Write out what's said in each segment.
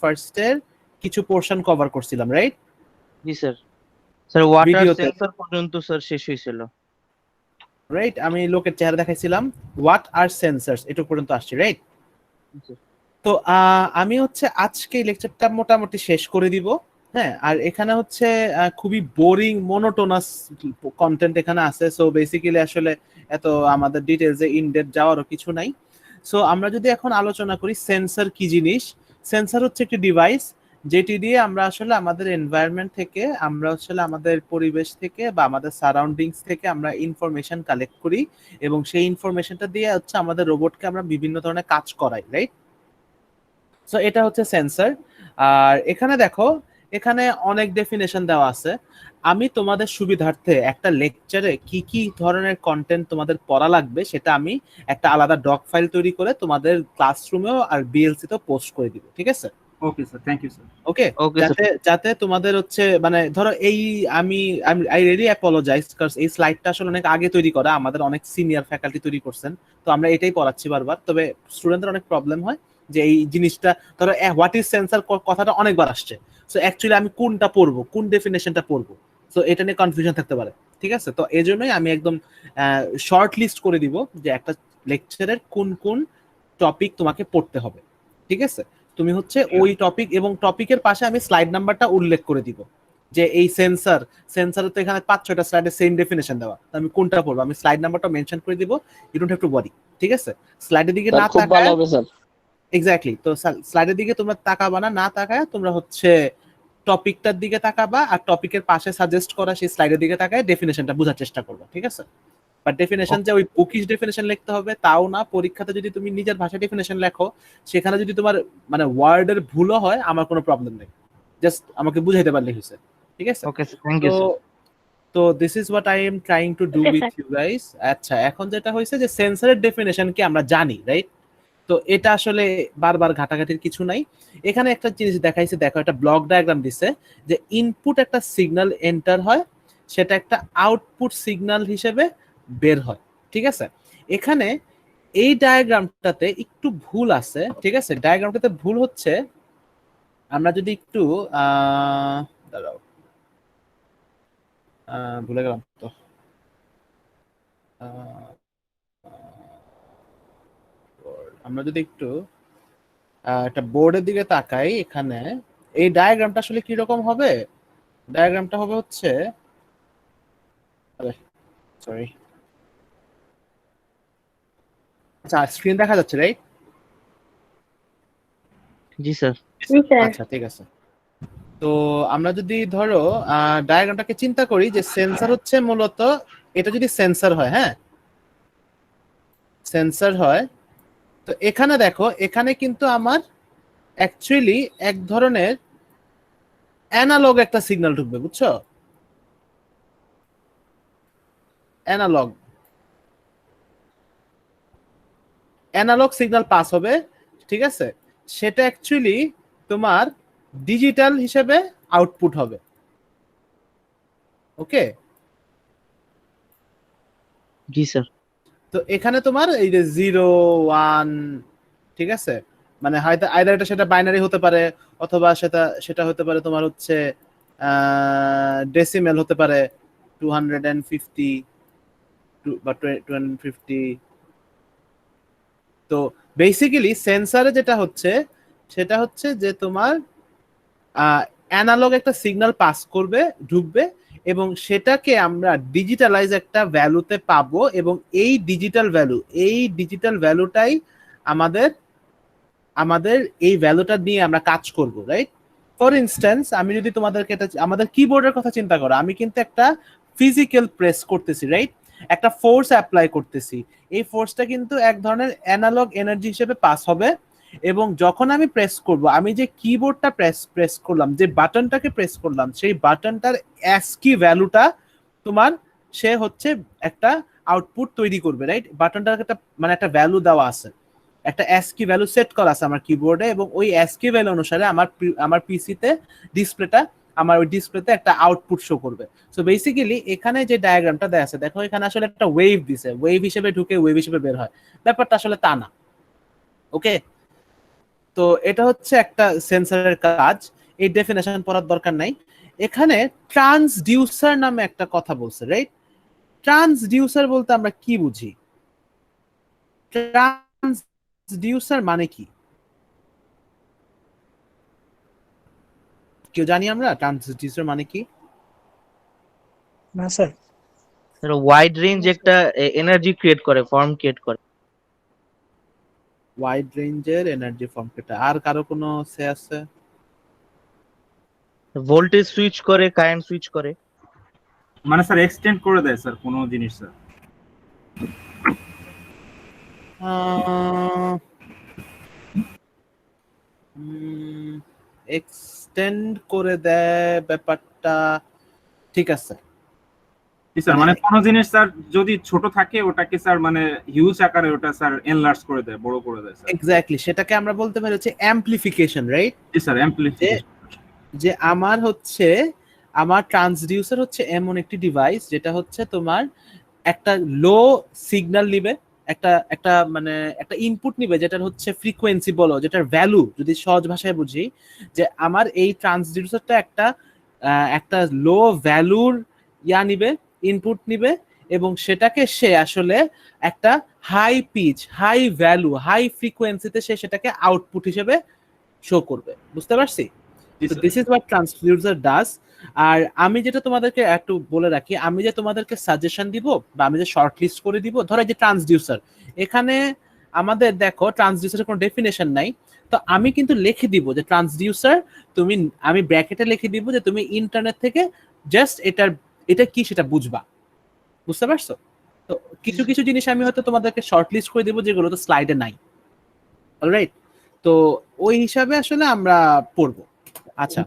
ফার্স্টের কিছু portion cover করছিলাম, রাইট? জি স্যার। স্যার ওয়াটার ভিডিওতে, সেন্সর পর্যন্ত স্যার শেষ হয়েছিল। রাইট? আমি লোকের চেহারা দেখাইছিলাম, হোয়াট আর সেন্সার্স এটুকু পর্যন্ত আসছি, রাইট? তো আমি হচ্ছে আজকে লেকচারটা মোটামুটি শেষ করে দিব। হ্যাঁ, আর এখানে হচ্ছে খুবই বোরিং মোনোটোনাস কন্টেন্ট এখানে আছে। সো বেসিক্যালি আসলে এত আমাদের ডিটেলসে ইনডেপথ যাওয়ারও কিছু নাই। সো আমরা যদি এখন আলোচনা করি সেন্সর কি জিনিস। সেন্সর হচ্ছে একটি ডিভাইস যেটি দিয়ে আমরা আসলে আমাদের এনভায়রনমেন্ট থেকে, আমরা আসলে আমাদের পরিবেশ থেকে বা আমাদের সারাউন্ডিংস থেকে আমরা ইনফরমেশন কালেক্ট করি, এবং সেই ইনফরমেশনটা দিয়ে হচ্ছে আমাদের রোবটকে আমরা বিভিন্ন ধরনের কাজ করাই, রাইট? সো এটা হচ্ছে সেন্সর। আর এখানে দেখো, এখানে অনেক ডেফিনেশন দেওয়া আছে। আমি তোমাদের সুবিধার্থে একটা লেকচারে কি কি ধরনের কন্টেন্ট তোমাদের পড়া লাগবে সেটা আমি একটা আলাদা ডক ফাইল তৈরি করে তোমাদের ক্লাসরুমেও আর বিএলসি তেও পোস্ট করে দিব, ঠিক আছে? Okay sir, thank you sir. Okay, okay যাতে স্যার। যাতে তোমাদের হচ্ছে মানে ধরো এই আমি আই রিয়েলি অ্যাপোলোজাইজ কারণ এই স্লাইডটা আসলে অনেক আগে তৈরি করা, আমাদের অনেক সিনিয়র ফ্যাকাল্টি তৈরি করছেন, তো আমরা এটাই পড়াচ্ছি বারবার। তবে স্টুডেন্টদের অনেক প্রবলেম হয় যে এই জিনিসটা ধরো হোয়াট ইজ সেন্সর কথাটা অনেকবার আসছে, সো অ্যাকচুয়ালি আমি কোনটা পড়বো, কোন ডেফিনেশনটা পড়বো, সো এটা নিয়ে কনফিউশন থাকতে পারে, ঠিক আছে? তো এই জন্যই আমি একদম শর্ট লিস্ট করে দিব যে একটা লেকচারের কোন কোন টপিক তোমাকে পড়তে হবে, ঠিক আছে? তুমি হচ্ছে ওই টপিক এবং টপিকের পাশে আমি স্লাইড নাম্বারটা উল্লেখ করে দিব যে এই সেন্সর তো এখানে 5-6টা স্লাইডে সেম ডেফিনেশন দেওয়া, আমি কোনটা পড়বো আমি স্লাইড নাম্বারটা মেনশন করে দিব। You don't have to worry, ঠিক আছে? স্লাইডের দিকে না খুব ভালো তাকায়, হবে স্যার। এক্স্যাক্টলি, তো স্লাইডের দিকে তোমরা তাকাবা না, না তাকায় তোমরা হচ্ছে টপিকটার দিকে তাকাবা, আর টপিকের পাশে সাজেস্ট করা সেই স্লাইডের দিকে তাকায় ডেফিনেশনটা বোঝার চেষ্টা করবা, ঠিক আছে? বাট ডেফিনেশন যে ওই বুকিশ ডেফিনেশন লিখতে হবে তাও না। পরীক্ষাতে যদি তুমি নিজের ভাষায় ডেফিনেশন লেখো, সেখানে যদি তোমার মানে ওয়ার্ডের ভুলও হয় আমার কোনো প্রবলেম নেই, জাস্ট আমাকে বুঝাইতে পারলে হয়েছে, ঠিক আছে? ওকে স্যার, থ্যাংক ইউ তো স্যার। তো this is what I am trying to do with you guys. আচ্ছা, এখন যেটা হয়েছে যে সেন্সরের ডেফিনেশন কি আমরা জানি, রাইট? তো এটা আসলে বারবার ঘাটাঘাটির কিছু নাই। এখানে একটা জিনিস দেখাইছে, দেখো একটা ব্লক ডায়াগ্রাম দিছে যে ইনপুট একটা সিগন্যাল এন্টার হয়, সেটা একটা আউটপুট সিগন্যাল হিসেবে বের হয়, ঠিক আছে? এখানে এই ডায়াগ্রামটাতে একটু ভুল আছে, ঠিক আছে? ডায়াগ্রামটাতে ভুল হচ্ছে, আমরা যদি একটু দাঁড়াও, ভুলে গেলাম তো। আমরা যদি একটু একটা বোর্ডের দিকে তাকাই, এখানে এই ডায়াগ্রামটা আসলে কি রকম হবে? ডায়াগ্রামটা হবে হচ্ছে, সরি, আচ্ছা স্ক্রিন দেখা যাচ্ছে, রাইট? জি স্যার। আচ্ছা ঠিক আছে। তো আমরা যদি ধরো ডায়াগ্রামটাকে চিন্তা করি যে সেন্সর হচ্ছে মূলত, এটা যদি সেন্সর হয়, হ্যাঁ সেন্সর হয়, তো এখানে দেখো, এখানে কিন্তু আমার অ্যাকচুয়ালি এক ধরনের অ্যানালগ একটা সিগন্যাল ঢুকবে, বুঝছো? অ্যানালগ সিগন্যাল পাস হবে, ঠিক আছে? সেটা অ্যাকচুয়ালি তোমার ডিজিটাল হিসেবে আউটপুট হবে, ওকে? জি স্যার। তো এখানে তোমার এই যে 0 1, ঠিক আছে, মানে হয়তো আইদার এটা সেটা বাইনারি হতে পারে, অথবা সেটা হতে পারে তোমার হচ্ছে ডেসিমেল হতে পারে, 250 বা 250। তো বেসিক্যালি সেন্সারে যেটা হচ্ছে সেটা হচ্ছে যে তোমার অ্যানালগ একটা সিগন্যাল পাস করবে, ঢুকবে, এবং সেটাকে আমরা ডিজিটালাইজ একটা ভ্যালুতে পাবো, এবং এই ডিজিটাল ভ্যালুটাই আমাদের আমাদের এই ভ্যালুটা নিয়ে আমরা কাজ করব, রাইট? ফর ইনস্ট্যান্স আমি যদি তোমাদেরকে এটা, আমাদের কিবোর্ডের কথা চিন্তা করো, আমি কিন্তু একটা ফিজিক্যাল প্রেস করতেছি, রাইট? একটা ফোর্স অ্যাপ্লাই করতেছি, এই ফোর্সটা কিন্তু এক ধরনের অ্যানালগ এনার্জি হিসেবে পাস হবে, এবং যখন আমি প্রেস করব, আমি যে কিবোর্ডটা প্রেস করলাম, যে বাটনটাকে প্রেস করলাম, সেই বাটনটার অ্যাসকি ভ্যালুটা তোমার সে হচ্ছে একটা আউটপুট তৈরি করবে, রাইট? বাটনটার একটা মানে একটা ভ্যালু দেওয়া আছে, একটা অ্যাসকি ভ্যালু সেট করা আছে আমার কিবোর্ডে, এবং ওই অ্যাসকি ভ্যালু অনুসারে আমার পিসিতে ডিসপ্লেটা, আমার ওই ডিসপ্লেতে একটা আউটপুট শো করবে। সো বেসিক্যালি এখানে যে ডায়াগ্রামটা দেয়া আছে, দেখো এখানে আসলে একটা ওয়েভ দিছে, ওয়েভ হিসেবে ঢুকে ওয়েভ হিসেবে বের হয়, ব্যাপারটা আসলে তা না, ওকে? তো এটা হচ্ছে একটা সেন্সরের কাজ, এই ডেফিনেশন পড়ার দরকার নাই। এখানে ট্রান্সডিউসার নামে একটা কথা বলছে, রাইট? ট্রান্সডিউসার বলতে আমরা কি বুঝি? ট্রান্সডিউসার মানে কি কেউ জানি আমরা ট্রান্সডিউসার মানে কি? না স্যার। স্যার ওয়াইড রেঞ্জ একটা এনার্জি ক্রিয়েট করে, ফর্ম ক্রিয়েট করে। ওয়াইড রেঞ্জের এনার্জি ফর্ম কেটা, আর কারো কোনো সে আছে? ভোল্টেজ সুইচ করে, কারেন্ট সুইচ করে। মানে স্যার এক্সটেন্ড করে দেয় স্যার কোনো জিনিস স্যার। এক্সটেন্ড করে দেয় ব্যাপারটা ঠিক আছে। স্যার মানে কোনো জিনিস স্যার যদি ছোট থাকে ওটাকে স্যার মানে হিউজ আকারে ওটা স্যার এনলার্জ করে দেয়, বড় করে দেয় স্যার। এক্স্যাক্টলি, সেটাকে আমরা বলতে পারি হচ্ছে অ্যাম্প্লিফিকেশন, রাইট? জি স্যার, অ্যাম্প্লিফিকেশন। যে আমার ট্রান্সডিউসার হচ্ছে এমন একটি ডিভাইস যেটা হচ্ছে তোমার একটা লো সিগন্যাল নিবে, একটা একটা মানে একটা ইনপুট নিবে যেটার হচ্ছে ফ্রিকোয়েন্সি বলো, যেটার ভ্যালু যদি সহজ ভাষায় বুঝি, যে আমার এই ট্রান্সডিউসারটা একটা লো ভ্যালুর নিবে, ইনপুট নিবে, এবং সেটাকে সে আসলে একটা high pitch, high value, high ফ্রিকোয়েন্সিতে সে সেটাকে আউটপুট হিসেবে শো করবে। বুঝতে পারছি? So this is what transducer does. আর আমি যেটা তোমাদেরকে একটু বলে রাখি, আমি যে তোমাদেরকে সাজেশন দিব বা আমি যে শর্ট লিস্ট করে দিব, ধরো যে ট্রান্সডিউসার, এখানে আমাদের দেখো ট্রান্সডিউসারের কোনো ডেফিনেশন নাই, তো আমি কিন্তু লিখে দিব যে ট্রান্সডিউসার, আমি ব্র্যাকেটে লিখে দিব যে তুমি ইন্টারনেট থেকে জাস্ট এটা কি সেটা বুঝবা। বুঝতে পারছো? তো কিছু কিছু জিনিস আমি হয়তো তোমাদেরকে শর্ট লিস্ট করে দিব যেগুলো তো স্লাইডে নাই। অলরাইট, তো ওই হিসাবে আসলে আমরা পড়বো। আচ্ছা,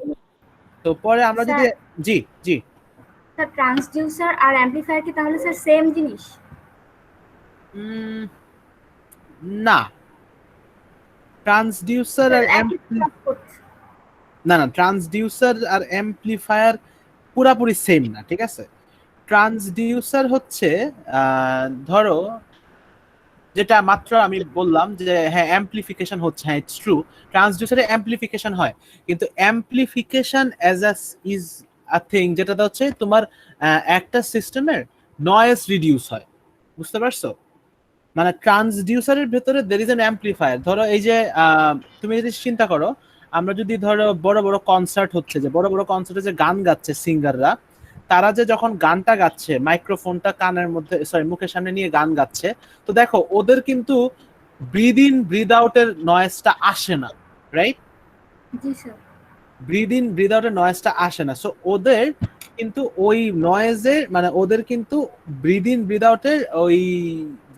তো পরে আমরা যদি জি জি স্যার ট্রান্সডিউসার আর অ্যামপ্লিফায়ার কি তাহলে স্যার সেম জিনিস? না, ট্রান্সডিউসার আর না, ট্রান্সডিউসার আর অ্যামপ্লিফায়ার পুরাপুরি সেম না, ঠিক আছে? ট্রান্সডিউসার হচ্ছে ধরো যেটা মাত্র আমি বললাম যে হ্যাঁ অ্যাম্প্লিফিকেশন হচ্ছে, হ্যাঁ ইটস ট্রু, ট্রান্সডিউসারে অ্যাম্প্লিফিকেশন হয়, কিন্তু amplification as is a thing যেটা হচ্ছে তোমার একটা সিস্টেমের নয়েজ রিডিউস হয়। বুঝতে পারছো? মানে ট্রান্সডিউসারের ভেতরে দের ইজ অ্যান অ্যাম্প্লিফায়ার। ধরো এই যে তুমি যদি চিন্তা করো, আমরা যদি ধরো বড় বড় কনসার্ট হচ্ছে, যে বড় বড় কনসার্টে যে গান গাচ্ছে সিঙ্গাররা, তারা যে যখন গানটা গাচ্ছে মাইক্রোফোনটা কানের মধ্যে মুখের সামনে নিয়ে গান গাচ্ছে, তো দেখো ওদের কিন্তু ব্রিদ ইন ব্রিদ আউটের নয়েজটা আসে না, right? G sir. Breathe in breathe আউটের নয়েজটা আসে না, সো ওদের কিন্তু ওই নয়েজের মানে ওদের কিন্তু ব্রিদ ইন ব্রিদ আউটের ওই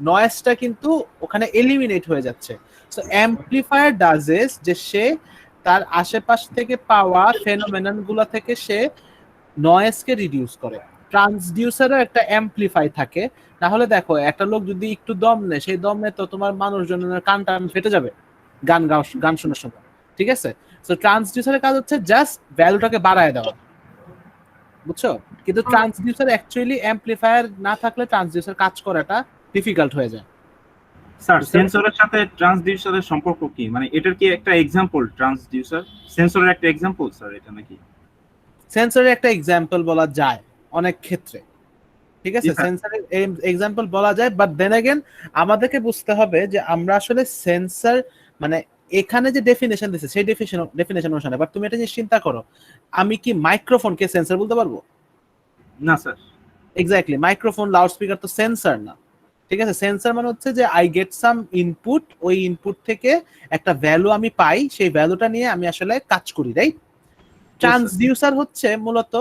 নয়েজটা কিন্তু ওখানে এলিমিনেট হয়ে যাচ্ছে। সো অ্যাম্প্লিফায়ার ডাজ ইস যে সে তার আশেপাশ থেকে পাওয়া ফেনোমেনন গুলা থেকে সে নয়েজকে রিডিউস করে। ট্রান্সডিউসারও একটা অ্যাম্প্লিফাই থাকে, না হলে দেখো একটা লোক যদি একটু দম নেয়, সেই দমে তো তোমার মানুষজনের কান টান ফেটে যাবে গান শোনার সময়, ঠিক আছে? সো ট্রান্সডিউসারের কাজ হচ্ছে জাস্ট ভ্যালুটাকে বাড়ায় দেওয়া, বুঝছো? কিন্তু ট্রান্সডিউসার অ্যাকচুয়ালি অ্যাম্প্লিফায়ার না থাকলে ট্রান্সডিউসার কাজ করাটা ডিফিকাল্ট হয়ে যায়। স্যার সেন্সরের সাথে ট্রান্সডিউসারের সম্পর্ক কি? মানে এটার কি একটা এক্সাম্পল ট্রান্সডিউসার? সেন্সরের একটা এক্সাম্পল স্যার এটা নাকি? সেন্সরের একটা এক্সাম্পল বলা যায় অনেক ক্ষেত্রে, ঠিক আছে? সেন্সরের এক্সাম্পল বলা যায়, বাট দেন अगेन আমাদেরকে বুঝতে হবে যে আমরা আসলে সেন্সর মানে এখানে যে ডেফিনেশন দিছে সেই ডেফিনেশন অনুসারে, বাট তুমি এটা যে চিন্তা করো, আমি কি মাইক্রোফোনকে সেন্সর বলতে পারবো? না স্যার। এক্স্যাক্টলি, মাইক্রোফোন লাউডস্পিকার তো সেন্সর না, ঠিক আছে? সেন্সর মানে হচ্ছে যে আই গেট সাম ইনপুট, ওই ইনপুট থেকে একটা ভ্যালু আমি পাই, সেই ভ্যালুটা নিয়ে আমি আসলে কাজ করি, রাইট? ট্রান্সডিউসার হচ্ছে মূলত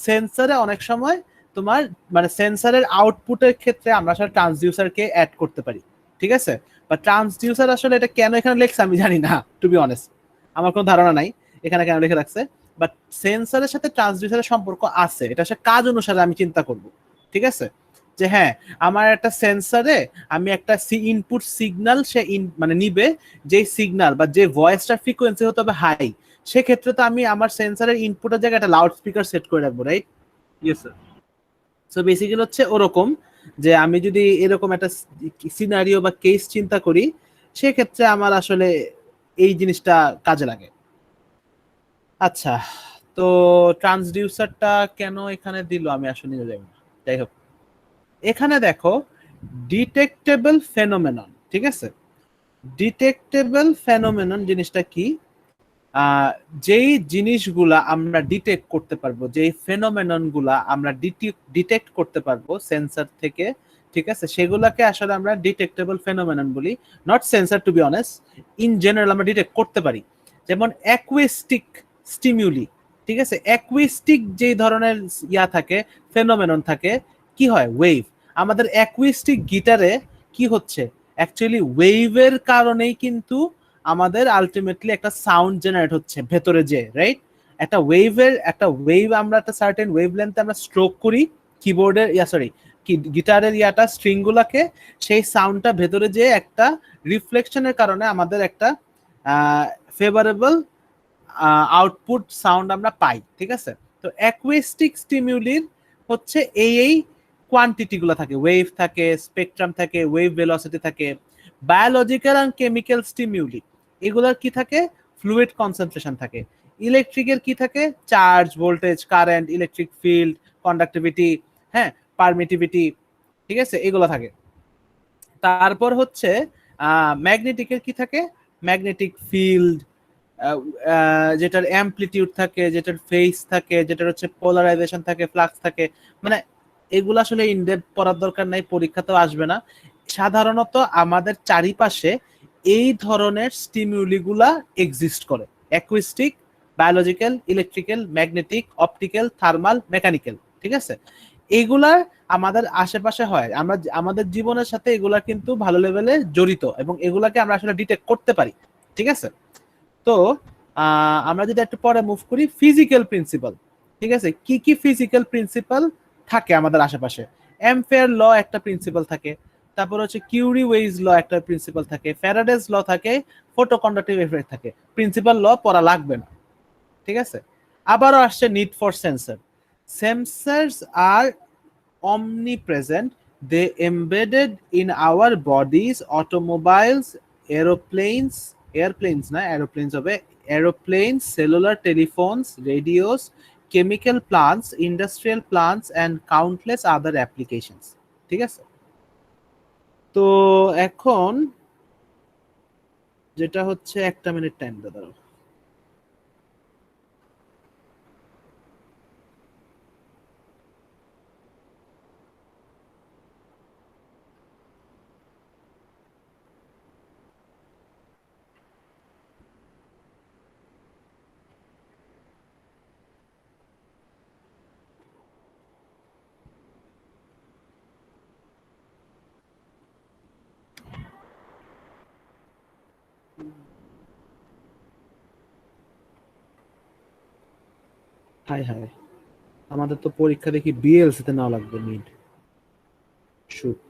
সেন্সরে অনেক সময় তোমার মানে সেন্সরের আউটপুটের ক্ষেত্রে আমরা আসলে ট্রান্সডিউসারকে অ্যাড করতে পারি, ঠিক আছে? বা ট্রান্সডিউসার আসলে এটা কেন এখানে লেখছে আমি জানি না, টু বি অনেস্ট, আমার কোনো ধারণা নাই এখানে কেন লিখে রাখছে, বাট সেন্সরের সাথে ট্রান্সডিউসারের সম্পর্ক আছে, এটা সে কাজ অনুসারে আমি চিন্তা করব, ঠিক আছে? যে হ্যাঁ আমার একটা সেন্সরে আমি একটা ইনপুট সিগন্যাল সে মানে নিবে, যে সিগন্যাল বা যে ভয়েসটার ফ্রিকোয়েন্সি হতে হবে হাই, সেক্ষেত্রে তো আমি আমার সেন্সরের ইনপুটের জায়গায় একটা লাউড স্পিকার সেট করে রাখবো, right? Yes sir. So basically হচ্ছে ওরকম, যে আমি যদি এরকম একটা সিনারিও বা কেস চিন্তা করি, সেক্ষেত্রে আমার আসলে এই জিনিসটা কাজে লাগে। আচ্ছা, তো ট্রান্সডিউসারটা কেন এখানে দিল আমি আসলে নিজে জানি না। যাই হোক, এখানে দেখো ডিটেক্টেবল ফেনোমেনন, ঠিক আছে? ডিটেক্টেবল ফেনোমেনন জিনিসটা কি? যেই জিনিসগুলা আমরা ডিটেক্ট করতে পারবো, যেই ফেনোমেনন গুলা আমরা ডিটেক্ট করতে পারবো সেন্সর থেকে, ঠিক আছে, সেগুলাকে আসলে আমরা ডিটেক্টেবল ফেনোমেনন বলি। Not sensor, to be honest, in general আমরা ডিটেক্ট করতে পারি। যেমন অ্যাকুইস্টিক স্টিমিউলি, ঠিক আছে, অ্যাকুইস্টিক যেই ধরনের ইয়া থাকে, ফেনোমেনন থাকে, কি হয়? ওয়েভ। আমাদের অ্যাকুইস্টিক গিটারে কি হচ্ছে? অ্যাকচুয়ালি ওয়েভের কারণেই কিন্তু আমাদের আলটিমেটলি একটা সাউন্ড জেনারেট হচ্ছে ভেতরে, যে রাইট একটা ওয়েভ আমরা একটা সার্টেন ওয়েভলেন্থে আমরা স্ট্রোক করি কিবোর্ডের গিটারের ইয়াটা স্ট্রিং গুলাকে, সেই সাউন্ডটা ভেতরে যে একটা রিফ্লেকশনের কারণে আমাদের একটা ফেভারেবল আউটপুট সাউন্ড আমরা পাই, ঠিক আছে? তো অ্যাকুইস্টিক স্টিমিউলির হচ্ছে এই কোয়ান্টিটি গুলো থাকে, ওয়েভ থাকে, স্পেকট্রাম থাকে, ওয়েভ ভেলোসিটি থাকে। বায়োলজিক্যাল অ্যান্ড কেমিক্যাল স্টিমিউলি এগুলোর কি থাকে? ফ্লুইড কনসেন্ট্রেশন থাকে। ইলেকট্রিকের কি থাকে? Charge, voltage, current, electric field, conductivity, হ্যাঁ, পারমিটিভিটি, ঠিক আছে, এগুলো থাকে। তারপর হচ্ছে ম্যাগনেটিকের কি থাকে? ম্যাগনেটিক ফিল্ড, যেটার অ্যামপ্লিটিউড থাকে, যেটার ফেজ থাকে, যেটার হচ্ছে পোলারাইজেশন থাকে, ফ্লাক্স থাকে। মানে এগুলো আসলে ইনডেপথ পড়ার দরকার নাই, পরীক্ষাতেও আসবে না। সাধারণত আমাদের চারিপাশে এই ধরনের স্টিমিউলিগুলা এক্সিস্ট করে, acoustic, biological, electrical, magnetic, optical, thermal, mechanical, ঠিক আছে? এগুলা আমাদের আশেপাশে হয়, আমরা আমাদের জীবনের সাথে এগুলা কিন্তু ভালো লেভেলে জড়িত, এবং এগুলাকে আমরা আসলে ডিটেক্ট করতে পারি, ঠিক আছে? তো আমরা যদি একটু পরে মুভ করি, ফিজিক্যাল প্রিন্সিপাল, ঠিক আছে, কি কি ফিজিক্যাল প্রিন্সিপাল থাকে আমাদের আশেপাশে? অ্যাম্পেয়ার ল একটা প্রিন্সিপাল থাকে, তারপর হচ্ছে কিউরি ওয়েজ ল একটা প্রিন্সিপাল থাকে, ফ্যারাডেজ ল থাকে, ফটোকন্ডাক্টিভ এফেক্ট থাকে। প্রিন্সিপাল ল পড়া লাগবে না, ঠিক আছে? আবারও আসছে নিড ফর সেন্সর। সেন্সর্স আর omnipresent, they embedded in our bodies, automobiles, aeroplanes, cellular telephones, radios, chemical plants, industrial plants, and countless other applications, ঠিক আছে? তো এখন যেটা হচ্ছে, একটা মিনিট টাইম দাঁড়াও। হাই হাই, আমাদের তো পরীক্ষা দেখি বিএলসি তে নেওয়া লাগবে, নিড শুট।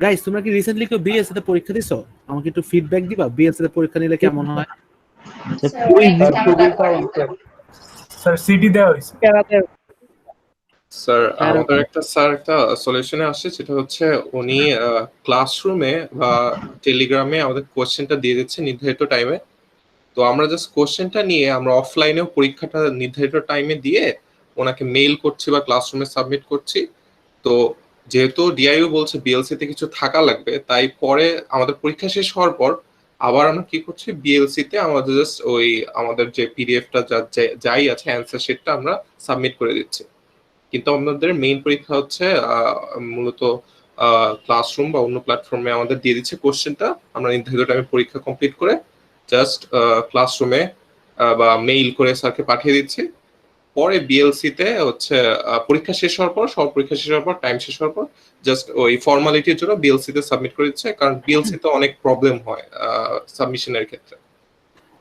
গাইস, তোমরা কি রিসেন্টলি কেউ বিএলসি তে পরীক্ষা দিছো? আমাকে একটু ফিডব্যাক দিবা, বিএলসি তে পরীক্ষা নিলে কেমন হয়? স্যার সিটি দেওয়া হয়েছে। স্যার আমাদের একটা সলিউশনে আসছে, যেটা হচ্ছে উনি ক্লাসরুমে বা টেলিগ্রামে আমাদের কোশ্চেনটা দিয়ে দিচ্ছে নির্ধারিত টাইমে। তো আমরা জাস্ট কোশ্চেনটা নিয়ে আমরা অফলাইনেও পরীক্ষাটা নির্ধারিত টাইমে দিয়ে ওনাকে মেইল করছি বা ক্লাসরুমে সাবমিট করছি। তো যেহেতু ডিআইইউ বলছে বিএলসি তে কিছু থাকা লাগবে, তাই পরে আমাদের পরীক্ষা শেষ হওয়ার পর আবার আমরা কি করছি, বিএলসি তে আমাদের জাস্ট ওই আমাদের যে পিডিএফটা যাই আছে অ্যান্সার শিটটা আমরা সাবমিট করে দিচ্ছি। কিন্তু আমাদের মেইন পরীক্ষা হচ্ছে মূলত ক্লাসরুম বা অন্য প্ল্যাটফর্মে আমাদের দিয়ে দিচ্ছে কোশ্চেনটা, আমরা নির্ধারিত টাইমে পরীক্ষা কমপ্লিট করে জাস্ট ক্লাসরুমে বা মেইল করে স্যারকে পাঠিয়ে দিচ্ছি। পরে বিএলসি তে হচ্ছে পরীক্ষা শেষ হওয়ার পর, সব পরীক্ষা শেষ হওয়ার পর, টাইম শেষ হওয়ার পর জাস্ট ওই ফর্মালিটির জন্য বিএলসি তে সাবমিট করে দিচ্ছে, কারণ বিএলসি তে অনেক প্রবলেম হয় সাবমিশনের ক্ষেত্রে।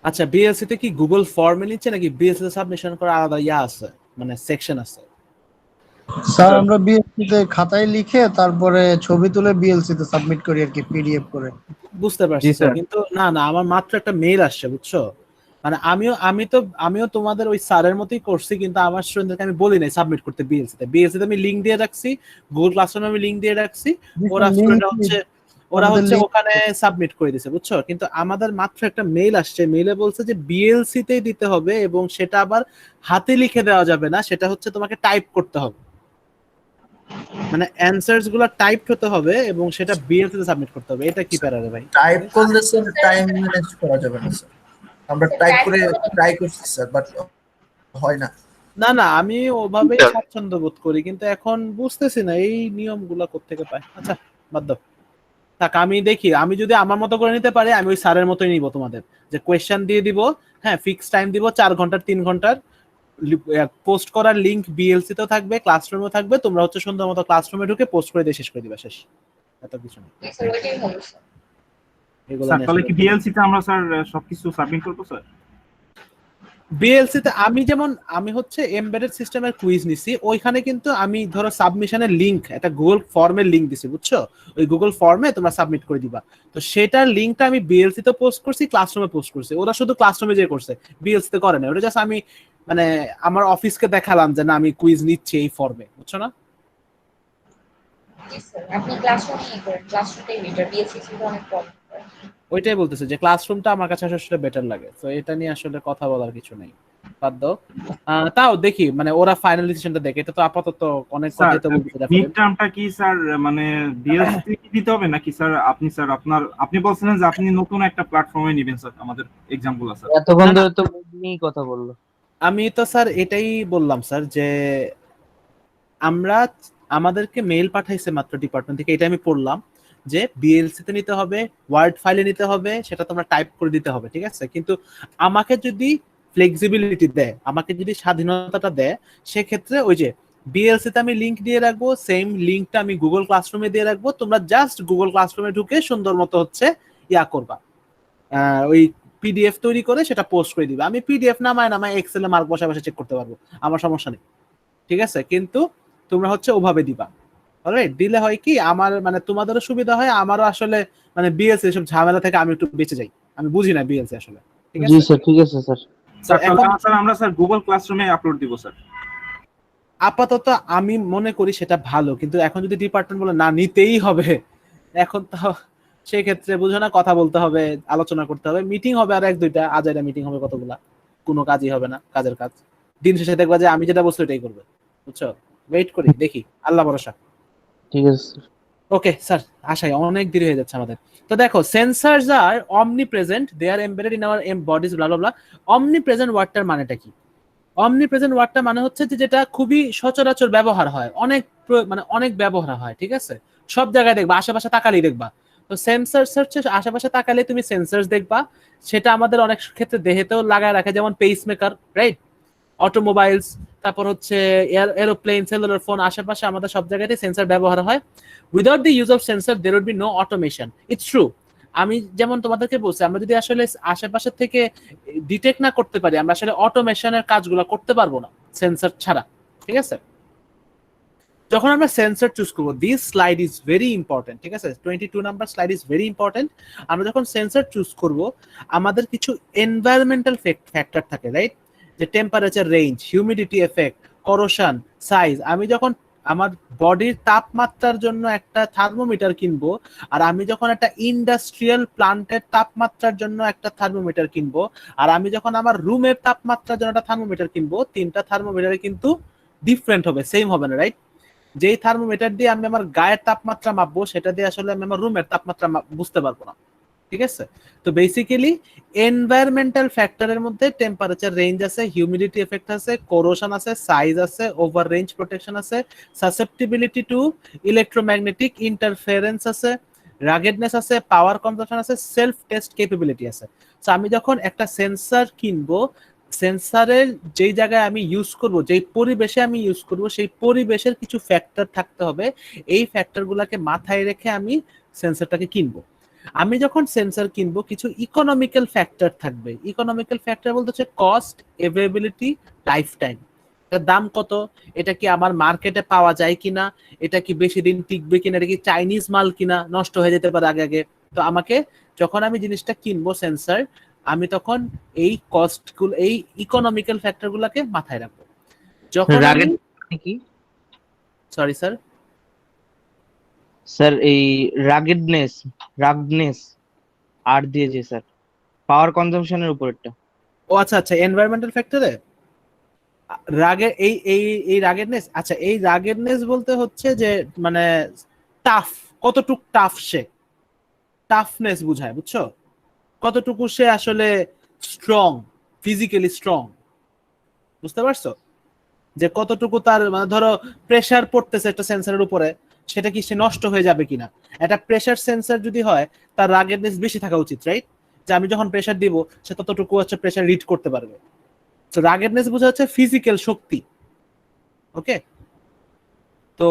আচ্ছা, বিএলসি তে কি গুগল ফর্মে নিচ্ছে নাকি বিএলসি তে সাবমিশন করা আলাদা ইয়া আছে, মানে সেকশন আছে? স্যার আমরা বিএলসি তে খাতায় লিখে তারপরে ছবি তুলে বিএলসি তে সাবমিট করি আর কি, পিডিএফ করে। বুঝতে পারছি স্যার, কিন্তু না আমার মাত্র একটা মেইল আসছে, বুঝছো? মানে আমিও তোমাদের ওই স্যারের মতোই করছি, কিন্তু আমার স্টুডেন্টদেরকে আমি বলি নাই সাবমিট করতে বিএলসি তে। বিএলসি তে আমি লিংক দিয়ে রাখছি, গুগল ক্লাসরুমে আমি লিংক দিয়ে রাখছি, ওরা আমাদের হচ্ছে link- ওখানে সাবমিট করে দিছে, বুঝছো? কিন্তু আমাদের মাত্র একটা মেইল আসছে, মেইলে বলছে যে বিএলসি তেই দিতে হবে এবং সেটা আবার হাতে লিখে দেওয়া যাবে না, সেটা হচ্ছে তোমাকে টাইপ করতে হবে, মানে অ্যানসারস গুলো টাইপ হতে হবে এবং সেটা বিএলসি তে সাবমিট করতে হবে। এটা কি প্যারা রে ভাই? টাইপ করলে স্যার টাইম ম্যানেজ করা যাবে না স্যার, আমরা টাইপ করে ট্রাই করছি স্যার, বাট হয় না। না না, আমি ওভাবেই স্বাচ্ছন্দ্য বোধ করি, কিন্তু এখন বুঝতেছি না এই নিয়মগুলো কোত্থেকে পায়। আচ্ছা বাদ দাও, থাক, আমি দেখি, আমি যদি আমার মতো করে নিতে পারি আমি ওই স্যারের মতোই নিব তোমাদের, যে কোয়েশ্চেন দিয়ে দিব, হ্যাঁ ফিক্স টাইম দিব 4 ঘন্টার 3 ঘন্টার, পোস্ট করার লিংক বিএলসি তেও থাকবে, ক্লাসরুমেও থাকবে, তোমরা হচ্ছে সুন্দর মতো ক্লাসরুমে ঢুকে পোস্ট করে দিয়ে শেষ করে দিবা, শেষ। এত কিছু না এগুলো স্যার নিয়ে তাহলে আসলে- কি বিএলসি তে আমরা স্যার সবকিছু সাবমিট করবো স্যার? বিএলসি তে আমি যেমন আমি হচ্ছে এমবেডেড সিস্টেমের কুইজ নিছি, ওইখানে কিন্তু আমি ধরো সাবমিশনের লিংক, একটা গুগল ফর্মের লিংক দিছি, বুঝছো? ওই গুগল ফর্মে তোমরা সাবমিট করে দিবা, তো সেটার লিংকটা আমি বিএলসি তে পোস্ট করছি, ক্লাসরুমে পোস্ট করছি। ওরা শুধু ক্লাসরুমে যে করছে, বিএলসি তে করে না, ওটা জাস্ট আমি মানে আমার অফিসকে দেখালাম যে না আমি কুইজ নিচ্ছি এই ফর্মে, বুঝছো না? আপনি ক্লাসরুমে করেন, ক্লাসরুমটাই বেটার, বিএসসি তো অনেক প্রবলেম করে। ওইটাই বলতেছে যে ক্লাসরুমটা আমার কাছে আসলে বেটার লাগে, তো এটা নিয়ে আসলে কথা বলার কিছু নেই, বাদ দাও। তাও দেখি মানে ওরা ফাইনাল ডিসিশনটা দেখে, এটা তো আপাতত অনেক স্যার কথাই তো বলতে মিড টার্মটা কি স্যার মানে বিএলসি কি দিতে হবে নাকি স্যার? আপনি বলছিলেন যে আপনি নতুন একটা প্ল্যাটফর্মে নেবেন স্যার আমাদের এক্সাম গুলো স্যার। এতক্ষণ ধরে তো নিয়েই কথা বললো। আমি তো স্যার এটাই বললাম স্যার যে আমরা আমাদেরকে মেইল পাঠাইছে মাত্র ডিপার্টমেন্ট থেকে, এটা আমি পড়লাম যে বিএলসি তে নিতে হবে, ওয়ার্ড ফাইলে নিতে হবে, সেটা তোমরা টাইপ করে দিতে হবে, ঠিক আছে? কিন্তু আমাকে যদি ফ্লেক্সিবিলিটি দেয়, আমাকে যদি স্বাধীনতাটা দেয়, সেক্ষেত্রে ওই যে বিএলসি তে আমি লিংক দিয়ে রাখবো, সেম লিংকটা আমি গুগল ক্লাসরুমে দিয়ে রাখবো, তোমরা জাস্ট গুগল ক্লাসরুমে ঢুকে সুন্দর মতো হচ্ছে ইয়া করবা, ওই পিডিএফ তৈরি করে সেটা পোস্ট করে দিবে। আমি পিডিএফ নামায় এক্সেলে মার্ক বসে বসে চেক করতে পারবো, আমার সমস্যা নেই, ঠিক আছে? কিন্তু তোমরা হচ্ছে ওভাবে দিবা, অলরাইট? দিলে হয় কি আমার মানে তোমাদেরও সুবিধা হয়, আমারও আসলে মানে বিএলসি এসব ঝামেলা থেকে আমি একটু বেঁচে যাই, আমি বুঝি না বিএলসি আসলে, ঠিক জি আছে? স্যার, ঠিক আছে স্যার। স্যার এখন স্যার আমরা স্যার গুগল ক্লাসরুমে আপলোড দিব স্যার। আপাতত আমি মনে করি সেটা ভালো, কিন্তু এখন যদি ডিপার্টমেন্ট বলে না নিতেই হবে, এখন তো সেই ক্ষেত্রে বুঝো না, কথা বলতে হবে, আলোচনা করতে হবে, মিটিং হবে আর 1-2টা আজাইরা মিটিং হবে, কতগুলা, কোনো কাজই হবে না, কাজের কাজ। দিন শেষে দেখবা যে আমি যেটা বলছি ওটাই করবে, বুঝছো? ওয়েট করি, দেখি, আল্লাহ ভরসা। ঠিক আছে স্যার। ওকে স্যার, আশাই অনেক দেরি হয়ে যাচ্ছে আমাদের। তো দেখো, সেন্সরস আর অমনি present, they are embedded in our bodies, blah blah blah. অমনি প্রেজেন্ট ওয়ার্ডটার মানেটা কি? অমনি প্রেজেন্ট ওয়ার্ডটা মানে হচ্ছে যে যেটা খুবই সচরাচর ব্যবহার হয়, মানে অনেক ব্যবহার হয়, ঠিক আছে? সব জায়গায় দেখবা, আশেপাশে তাকালেই দেখবা। তো সেন্সরস হচ্ছে আশেপাশে তাকালে তুমি সেন্সরস দেখবা, সেটা আমাদের অনেক ক্ষেত্রে দেহেতেও লাগায় রাখে, যেমন পেসমেকার, রাইট? অটোমোবাইলস, তারপর হচ্ছে এরোপ্লেন, সেলুলার ফোন, আশেপাশে আমাদের সব জায়গাতেই সেন্সর ব্যবহার হয়। Without the use of sensor there would be no automation. It's true. আমি যেমন তোমাদেরকে বলছি, আমরা যদি আসলে আশেপাশে থেকে ডিটেক্ট না করতে পারি, আমরা আসলে অটোমেশনের কাজগুলো করতে পারবো না সেন্সর ছাড়া, ঠিক আছে? যখন আমরা সেন্সর চুজ করবো, this slide is very important, ঠিক আছে? 22 number slide is very important. আমরা যখন সেন্সর চুজ করব, আমাদের কিছু এনভায়রনমেন্টাল ফ্যাক্টর থাকে, রাইট? যে temperature range, humidity effect, corrosion, size. আমি যখন আমার বডির তাপমাত্রার জন্য একটা থার্মোমিটার কিনবো, আর আমি যখন একটা ইন্ডাস্ট্রিয়াল প্লান্টের তাপমাত্রার জন্য একটা থার্মোমিটার কিনবো, আর আমি যখন আমার রুমের তাপমাত্রার জন্য একটা থার্মোমিটার কিনবো, তিনটা থার্মোমিটারে কিন্তু ডিফারেন্ট হবে, সেম হবে না, রাইট? যেই থার্মোমিটার দিয়ে আমি আমার গায়ের তাপমাত্রা মাপবো, সেটা দিয়ে আসলে আমি আমার রুমের তাপমাত্রা বুঝতে পারবো না, ঠিক আছে? তো বেসিক্যালি এনভায়রনমেন্টাল ফ্যাক্টরের মধ্যে টেম্পারেচার রেঞ্জ আছে, হিউমিডিটি এফেক্ট আছে, কোরোশন আছে, সাইজ আছে, ওভার রেঞ্জ প্রোটেকশন আছে, সাসেপ্টিবিলিটি টু ইলেকট্রোম্যাগনেটিক ইন্টারফারেন্স আছে, রাগেডনেস আছে, পাওয়ার কনজাম্পশন আছে, সেলফ টেস্ট ক্যাপাবিলিটি আছে। সো আমি যখন একটা সেন্সর কিনবো, সেন্সরের যেই জায়গায় আমি ইউজ করব, যেই পরিবেশে আমি ইউজ করব, সেই পরিবেশের কিছু ফ্যাক্টর থাকতে হবে। এই ফ্যাক্টরগুলোকে মাথায় রেখে আমি সেন্সরটাকে কিনবো। আমি যখন সেন্সর কিনবো, কিছু ইকোনমিক্যাল ফ্যাক্টর থাকবে। ইকোনমিক্যাল ফ্যাক্টর বলতে হচ্ছে কস্ট, অ্যাভেলেবিলিটি, লাইফ টাইম। এটার দাম কত, এটা কি আমার মার্কেটে পাওয়া যায় কিনা, এটা কি বেশি দিন টিকবে কিনা, এটা কি চাইনিজ মাল কিনা, নষ্ট হয়ে যেতে পারে আগে আগে। তো আমাকে যখন আমি জিনিসটা কিনবো সেন্সর, আমি তখন এই কস্টগুলো, এই ইকোনমিক্যাল ফ্যাক্টরগুলোকে মাথায় রাখবো। যখন রাগেড কি? সরি স্যার, স্যার এই রাগনেস আর দিয়েছে স্যার, পাওয়ার কনজাম্পশনের উপরেরটা। ও আচ্ছা আচ্ছা, এনভায়রনমেন্টাল ফ্যাক্টরে রাগের এই রাগেরনেস, আচ্ছা এই রাগেরনেস বলতে হচ্ছে যে মানে টাফ, কতটুক টাফ সে, টাফনেস বুঝায়, বুঝছো? কতটুকু সে আসলে স্ট্রং, ফিজিক্যালি স্ট্রং, বুঝতে পারছো? যে কতটুকু তার মানে ধরো প্রেসার পড়তেছে একটা সেন্সরের উপরে, সেটা কি সে নষ্ট হয়ে যাবে কিনা। একটা প্রেসার সেন্সর যদি হয় তার রাগেরনেস বেশি থাকা উচিত, রাইট? যে আমি যখন প্রেসার দিব সে ততটুকু হচ্ছে প্রেসার রিড করতে পারবে। তো রাগেরনেস বোঝা হচ্ছে ফিজিক্যাল শক্তি। ওকে, তো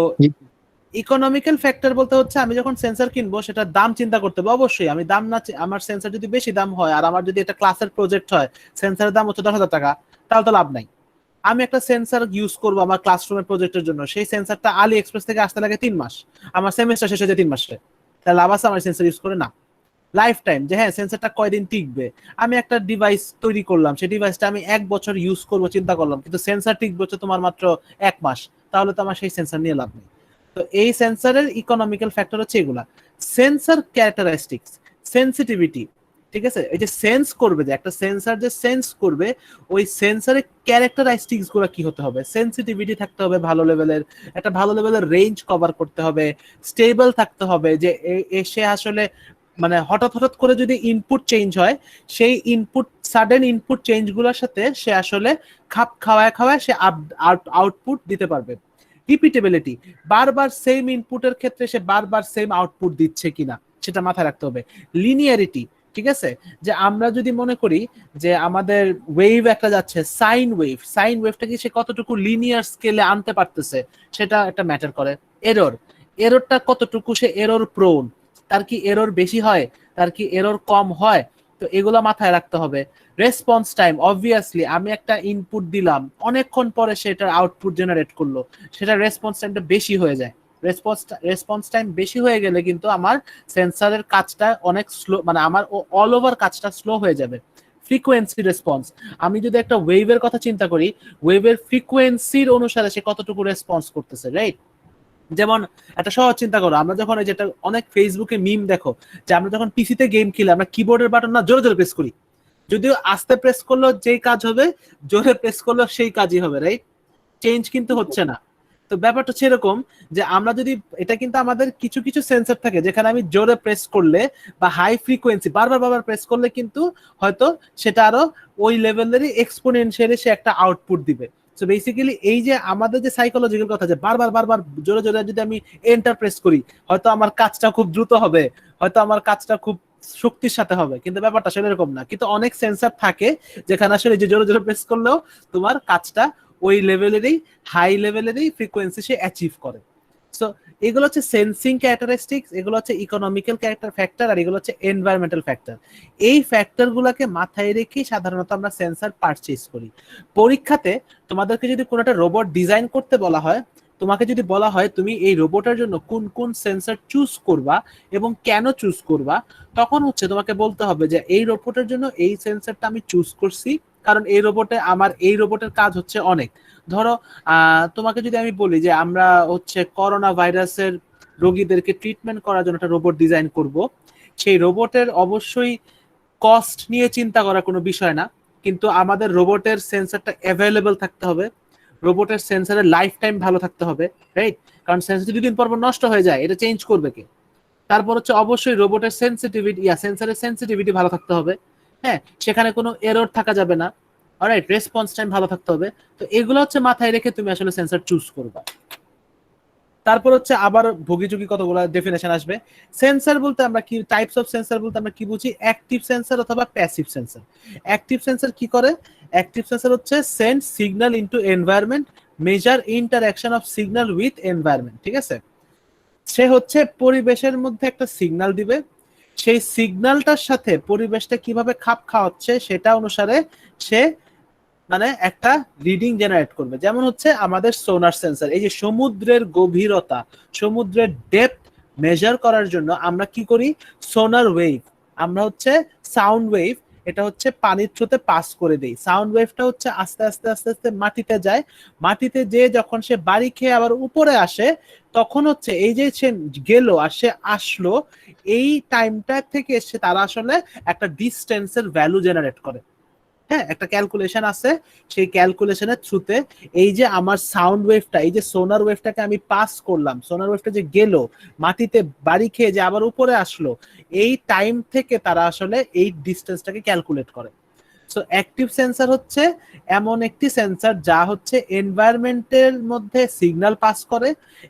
ইকোনমিক্যাল ফ্যাক্টর বলতে হচ্ছে আমি যখন সেন্সর কিনবো সেটার দাম চিন্তা করতে হবে। অবশ্যই আমি দাম না, আমার সেন্সর যদি বেশি দাম হয় আর আমার যদি একটা ক্লাসের প্রজেক্ট হয়, সেন্সরের দাম হচ্ছে 10,000 টাকা, তাহলে তো লাভ নাই। আমি একটা সেন্সর ইউজ করবো আমার ক্লাসরুমের প্রজেক্টের জন্য, সেই সেন্সরটা আলি এক্সপ্রেস থেকে আসতে লাগে 3 মাস, আমার সেমিস্টার শেষ হয়ে যায় 3 মাসে, তাহলে লাভ আছে আমার সেন্সর ইউজ করে? না। লাইফ টাইম, যে হ্যাঁ সেন্সরটা কয়দিন টিকবে, আমি একটা ডিভাইস তৈরি করলাম, সেই ডিভাইসটা আমি 1 বছর ইউজ করবো চিন্তা করলাম, কিন্তু সেন্সর টিকবে হচ্ছে তোমার মাত্র 1 মাস, তাহলে তো আমার সেই সেন্সর নিয়ে লাভ নেই। তো এই সেন্সরের ইকোনমিক্যাল ফ্যাক্টর হচ্ছে এগুলা। সেন্সর ক্যারেক্টারিস্টিক্স, সেন্সিটিভিটি, ঠিক আছে? এই যে সেন্স করবে, যে একটা সেন্সর যে সেন্স করবে, ওই সেন্সরের ক্যারেক্টারিস্টিক্স গুলো কি হতে হবে? সেন্সিটিভিটি থাকতে হবে ভালো লেভেলের, একটা ভালো লেভেলের রেঞ্জ কভার করতে হবে, স্টেবল থাকতে হবে, যে সে আসলে মানে হঠাৎ হঠাৎ করে যদি ইনপুট চেঞ্জ হয়, সেই ইনপুট সাডেন ইনপুট চেঞ্জ গুলোর সাথে সে আসলে খাপ খাওয়ায় সে আউটপুট দিতে পারবে। রিপিটেবিলিটি, বারবার সেম ইনপুটের ক্ষেত্রে সে বারবার সেম আউটপুট দিচ্ছে কিনা সেটা মাথায় রাখতে হবে। লিনিয়ারিটি, ঠিক আছে? যে আমরা যদি মনে করি যে আমাদের ওয়েভ একটা যাচ্ছে, সাইন ওয়েভটা কি সে কতটুকু লিনিয়ার স্কেলে আনতে পারতেছে, সেটা একটা ম্যাটার করে। এররটা কতটুকু সে এরর প্রোন, তার কি এরর বেশি হয়, তার কি এরর কম হয়, তো এগুলো মাথায় রাখতে হবে। রেসপন্স টাইম, অবভিয়াসলি আমি একটা ইনপুট দিলাম, অনেকক্ষণ পরে সেটার আউটপুট জেনারেট করলো, সেটা রেসপন্স টাইমটা বেশি হয়ে যায়। রেসপন্স টাইম বেশি হয়ে গেলে কিন্তু আমার সেন্সরের কাজটা অনেক স্লো, মানে আমার অল ওভার কাজটা স্লো হয়ে যাবে। ফ্রিকোয়েন্সি রেসপন্স, আমি যদি একটা ওয়েভের কথা চিন্তা করি, ওয়েভের ফ্রিকোয়েন্সির অনুসারে সে কতটুকু রেসপন্স করতেছে, রাইট? যেমন একটা সহজ চিন্তা করো, আমরা যখন যেটা অনেক ফেসবুকে মিম দেখো, যে আমরা যখন পিসিতে গেম খেলি আমরা কিবোর্ডের বাটন না জোরে জোরে প্রেস করি, যদিও আস্তে প্রেস করলেও যেই কাজ হবে, জোরে প্রেস করলেও সেই কাজই হবে, রাইট? চেঞ্জ কিন্তু হচ্ছে না। তো ব্যাপারটা হচ্ছে এরকম, যে আমরা যদি, এটা কিন্তু আমাদের কিছু কিছু সেন্সর থাকে যেখানে আমি জোরে প্রেস করলে বা হাই ফ্রিকোয়েন্সি বারবার প্রেস করলে কিন্তু হয়তো সেটা আরো ওই লেভেলেরই এক্সপোনেনশিয়ালি সে একটা আউটপুট দিবে। সো বেসিক্যালি এই যে আমাদের যে সাইকোলজিক্যাল কথা, যে বারবার জোরে জোরে যদি আমি এন্টার প্রেস করি, হয়তো আমার কাজটা খুব দ্রুত হবে, হয়তো আমার কাজটা খুব শক্তির সাথে হবে, কিন্তু ব্যাপারটা আসলে এরকম না। কিন্তু অনেক সেন্সর থাকে যেখানে আসলে যে জোরে জোরে প্রেস করলেও তোমার কাজটা ওই লেভেলেরই, হাই লেভেলেরই ফ্রিকোয়েন্সি সে অ্যাচিভ করে। সো এগুলো হচ্ছে সেন্সিং ক্যারেক্টারিস্টিক্স, এগুলো হচ্ছে ইকোনমিক্যাল ক্যারেক্টার ফ্যাক্টর, আর এগুলো হচ্ছে এনভায়রনমেন্টাল ফ্যাক্টর। এই ফ্যাক্টরগুলোকে মাথায় রেখেই সাধারণত আমরা সেন্সর পারচেজ করি। পরীক্ষাতে তোমাদেরকে যদি কোনো একটা রোবট ডিজাইন করতে বলা হয়, তোমাকে যদি বলা হয় তুমি এই রোবটের জন্য কোন কোন সেন্সর চুজ করবা এবং কেন চুজ করবা, তখন হচ্ছে তোমাকে বলতে হবে যে এই রোবটের জন্য এই সেন্সরটা আমি চুজ করছি, কারণ এই রোবটের কাজ হচ্ছে অনেক। ধরো তোমাকে যদি আমি বলি যে আমরা হচ্ছে করোনা ভাইরাসের রোগীদেরকে ট্রিটমেন্ট করার জন্য একটা রোবট ডিজাইন করব, সেই রোবটের অবশ্যই কস্ট নিয়ে চিন্তা করার কোনো বিষয় না, কিন্তু আমাদের রোবটের সেন্সরটা অ্যাভেলেবল থাকতে হবে, রোবটের সেন্সরের লাইফ টাইম ভালো থাকতে হবে, রাইট? কারণ সেন্সর দুদিন পর নষ্ট হয়ে যায়, এটা চেঞ্জ করবে কে? তারপর হচ্ছে অবশ্যই রোবটের সেন্সরের সেন্সিটিভিটি ভালো থাকতে হবে, হ্যাঁ, সেখানে কোনো এরর থাকা যাবে না, অলরাইট? রেসপন্স টাইম ভালো থাকতে হবে। তো এগুলো হচ্ছে মাথায় রেখে তুমি আসলে সেন্সর চুজ করবা। তারপর হচ্ছে আবার ভোগীযোগী কতগুলো ডেফিনেশন আসবে। সেন্সর বলতে আমরা কি, টাইপস অফ সেন্সর বলতে আমরা কি বুঝি? অ্যাক্টিভ সেন্সর অথবা প্যাসিভ সেন্সর। অ্যাক্টিভ সেন্সর কি করে? অ্যাক্টিভ সেন্সর হচ্ছে send signal into environment, measure interaction of signal with environment, ঠিক আছে? সে হচ্ছে পরিবেশের মধ্যে একটা সিগন্যাল দিবে, সেই সিগন্যালটার সাথে পরিবেশটা কিভাবে খাপ খাওয়াচ্ছে সেটা অনুসারে সে মানে একটা রিডিং জেনারেট করবে। যেমন হচ্ছে আমাদের সোনার সেন্সর, এই যে সমুদ্রের গভীরতা, সমুদ্রের ডেপথ মেজার করার জন্য আমরা কি করি? সোনার ওয়েভ, আমরা হচ্ছে সাউন্ড ওয়েভ, এটা হচ্ছে পানির থ্রুতে পাস করে দেই। সাউন্ড ওয়েভটা হচ্ছে আস্তে আস্তে মাটিতে যায়, মাটিতে যেয়ে যখন সে বাড়ি খেয়ে আবার উপরে আসে, তখন হচ্ছে এই যে সে গেল আর সে আসলো, এই টাইমটা থেকে সে তারা আসলে একটা ডিস্টেন্সের ভ্যালু জেনারেট করে। হ্যাঁ, একটা ক্যালকুলেশন আছে, সেই ক্যালকুলেশনের থ্রুতে এই যে আমার সাউন্ড ওয়েভটা, এই যে সোনার ওয়েভটাকে আমি পাস করলাম, সোনার ওয়েভটা যে গেল মাটিতে বাড়ি খেয়ে যে আবার উপরে আসলো, এই টাইম থেকে তারা আসলে এই ডিস্টেন্সটাকে ক্যালকুলেট করে। সো অ্যাক্টিভ সেন্সর হচ্ছে এমন একটি সেন্সর যা হচ্ছে এনভায়রনমেন্টের মধ্যে সিগন্যাল পাস করে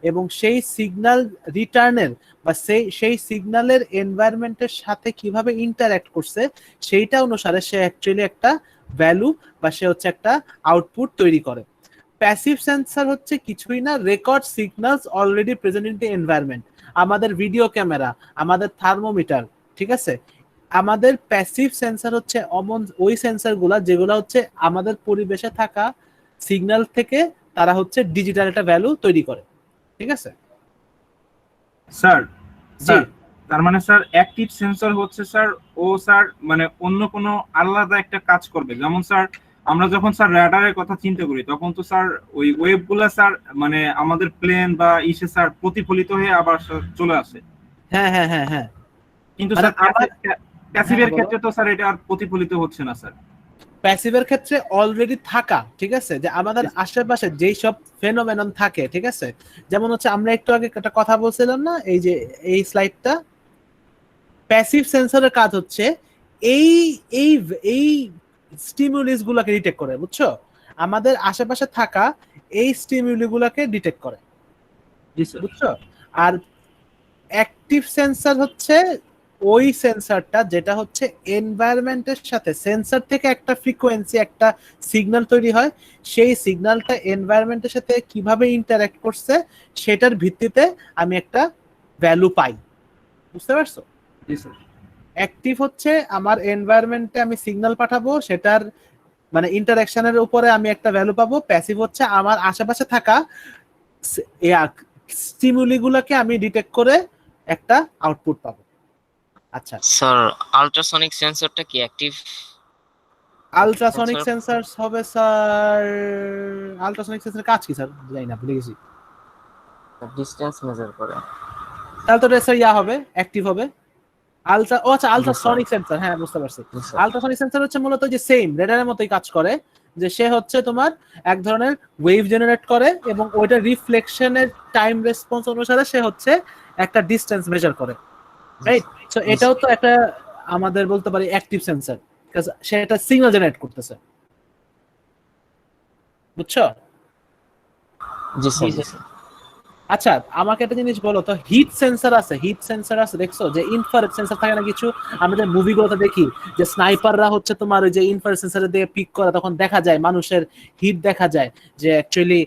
এবং সেই সিগন্যাল রিটার্নের বা সেই সিগন্যালের এনভায়রনমেন্টের সাথে কিভাবে ইন্টারঅ্যাক্ট করছে সেইটা অনুসারে সে অ্যাকচুয়ালি একটা ভ্যালু বা সে হচ্ছে একটা আউটপুট তৈরি করে। প্যাসিভ সেন্সর হচ্ছে কিছুই না, record signals already present in the environment. আমাদের ভিডিও ক্যামেরা, আমাদের থার্মোমিটার, ঠিক আছে, আমাদের প্যাসিভ সেন্সর হচ্ছে ওই সেন্সরগুলা যেগুলো হচ্ছে আমাদের পরিবেশে থাকা সিগন্যাল থেকে তারা হচ্ছে ডিজিটাল একটা ভ্যালু তৈরি করে। ঠিক আছে স্যার, জি। তার মানে স্যার অ্যাক্টিভ সেন্সর হচ্ছে স্যার ও স্যার মানে অন্য কোনো আলাদা একটা কাজ করবে। যেমন স্যার আমরা যখন স্যার র্যাডারের কথা চিন্তা করি তখন তো স্যার ওই ওয়েভগুলো স্যার মানে আমাদের প্লেন বা ইসে স্যার প্রতিফলিত হয়ে আবার চলে আসে। হ্যাঁ হ্যাঁ হ্যাঁ হ্যাঁ, কিন্তু মানে স্যার প্যাসিভের বলো। ক্ষেত্রে তো স্যার এটা আর প্রতিফলিত হচ্ছে না স্যার। প্যাসিভের ক্ষেত্রে অলরেডি থাকা, ঠিক আছে, যে আমাদের আশেপাশে যেই সব ফেনোমেনন থাকে, ঠিক আছে, যেমন হচ্ছে আমরা একটু আগে একটা কথা বলছিলাম না, এই যে এই স্লাইডটা, প্যাসিভ সেন্সরের কাজ হচ্ছে এই এই এই স্টিমুলিস গুলাকে ডিটেক্ট করে, বুঝছো, আমাদের আশেপাশে থাকা এই স্টিমুলি গুলাকে ডিটেক্ট করে, বুঝছো। আর অ্যাক্টিভ সেন্সর হচ্ছে ওই সেন্সরটা যেটা হচ্ছে এনভায়রনমেন্টের সাথে, সেন্সর থেকে একটা ফ্রিকোয়েন্সি, একটা সিগন্যাল তৈরি হয়, সেই সিগন্যালটা এনভায়রনমেন্টের সাথে কিভাবে ইন্টারঅ্যাক্ট করছে সেটার ভিত্তিতে আমি একটা ভ্যালু পাই, বুঝতে পারছো। জি স্যার। অ্যাক্টিভ হচ্ছে আমার এনভায়রনমেন্টে আমি সিগন্যাল পাঠাবো, সেটার মানে ইন্টারঅ্যাকশনের উপরে আমি একটা ভ্যালু পাবো। প্যাসিভ হচ্ছে আমার আশেপাশে থাকা স্টিমুলি গুলাকে আমি ডিটেক্ট করে একটা আউটপুট পাবো। আচ্ছা স্যার, আল্ট্রাসনিক সেন্সরটা কি অ্যাক্টিভ? আলট্রাসনিক সেন্সর হবে স্যার, আলট্রাসনিক সেন্সর কাজ কি স্যার জানি না, ভুলে গেছি। ডিসটেন্স মেজার করে। তাহলে তো স্যার ইয়া হবে, অ্যাক্টিভ হবে। আলট্রাসনিক সেন্সর, হ্যাঁ বুঝতে পারছি। আলট্রাসনিক সেন্সর হচ্ছে মূলত যে সেম রেডারের মতোই কাজ করে, যে সে হচ্ছে তোমার এক ধরনের ওয়েভ জেনারেট করে এবং ওইটা রিফ্লেকশনের টাইম রেসপন্স অনুসারে সে হচ্ছে একটা ডিসটেন্স মেজার করে, রাইট। সো এটাও তো একটা আমাদের বলতে পারি অ্যাক্টিভ সেন্সর, কারণ সে একটা সিগন্যাল জেনারেট করতেছে, বুঝছো। জি স্যার। আচ্ছা আমাকে একটা জিনিস বলো তো, হিট সেন্সর আছে, হিট সেন্সর আছে দেখছো, যে ইনফ্রারেড সেন্সর থাকে না কিছু, আমরা যে মুভিগুলোতে দেখি যে স্নাইপাররা হচ্ছে তোমার ওই যে ইনফ্রারেড সেন্সরে দিয়ে পিক করে, তখন দেখা যায় মানুষের হিট দেখা যায়, যে অ্যাকচুয়ালি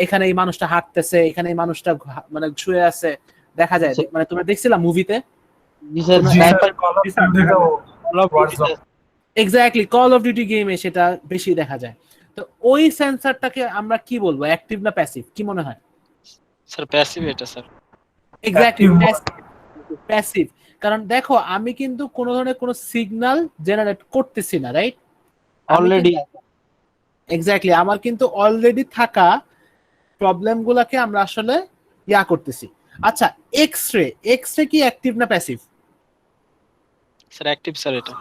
এখানে এই মানুষটা হাঁটতেছে, এখানে এই মানুষটা মানে শুয়ে আছে, দেখা যায়, মানে তোমরা দেখছিলা মুভিতে। এক্স্যাক্টলি, কল অফ ডিউটি গেমে সেটা বেশি দেখা যায়। তো ওই সেন্সরটাকে আমরা কি বলবো, অ্যাক্টিভ না প্যাসিভ, কি মনে হয়? স্যার প্যাসিভ এটা স্যার। এক্স্যাক্টলি প্যাসিভ, কারণ দেখো আমি কিন্তু কোনো ধরনের কোনো সিগন্যাল জেনারেট করতেছি না, রাইট, অলরেডি। এক্স্যাক্টলি, আমার কিন্তু অলরেডি থাকা প্রবলেম গুলাকে আমরা আসলে ইয়া করতেছি। আচ্ছা এক্সরে, এক্সরে কি অ্যাক্টিভ না প্যাসিভ? স্যার অ্যাক্টিভ স্যার, এটা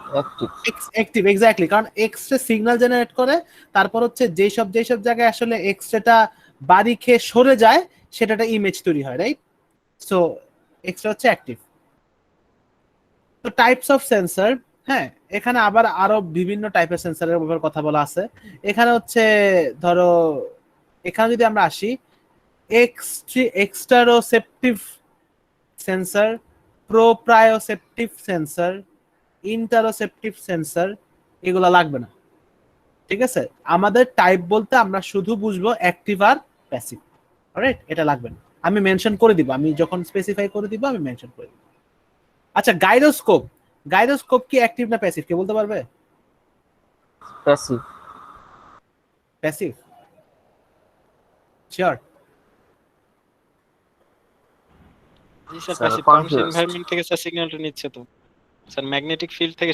অ্যাক্টিভ, এক্স্যাক্টলি, কারণ এক্সরে সিগন্যাল জেনারেট করে, তারপর হচ্ছে যেসব জায়গায় আসলে এক্সরেটা বাড়ি খেয়ে সরে যায় সেটা একটা ইমেজ তৈরি হয়, রাইট। সো এক্সরে হচ্ছে অ্যাক্টিভ। তো টাইপস অফ সেন্সর, হ্যাঁ এখানে আবার আরো বিভিন্ন টাইপের সেন্সরের ব্যাপারে কথা বলা আছে। এখানে হচ্ছে ধরো, এখানে যদি আমরা আসি, এক্সটারোসেপটিভ সেন্সর, প্রোপ্রায়োসেপটিভ সেন্সর, ইন্টারোসেপটিভ সেন্সর, এগুলা লাগবে না, ঠিক আছে। আমাদের টাইপ বলতে আমরা শুধু বুঝবো অ্যাক্টিভ আর প্যাসিভ, রাইট, এটা লাগবে না, আমি মেনশন করে দিব, আমি যখন স্পেসিফাই করে দিব আমি মেনশন করে দিব। আচ্ছা গাইরোস্কোপ, গাইরোস্কোপ কি অ্যাক্টিভ না প্যাসিভ, কে বলতে পারবে? প্যাসিভ। Passive sure? জি স্যার প্যাসিভ, কারণ এনভায়রনমেন্ট থেকে স্যার সিগন্যালটা নিচ্ছে তো স্যার, ম্যাগনেটিক ফিল্ড থেকে।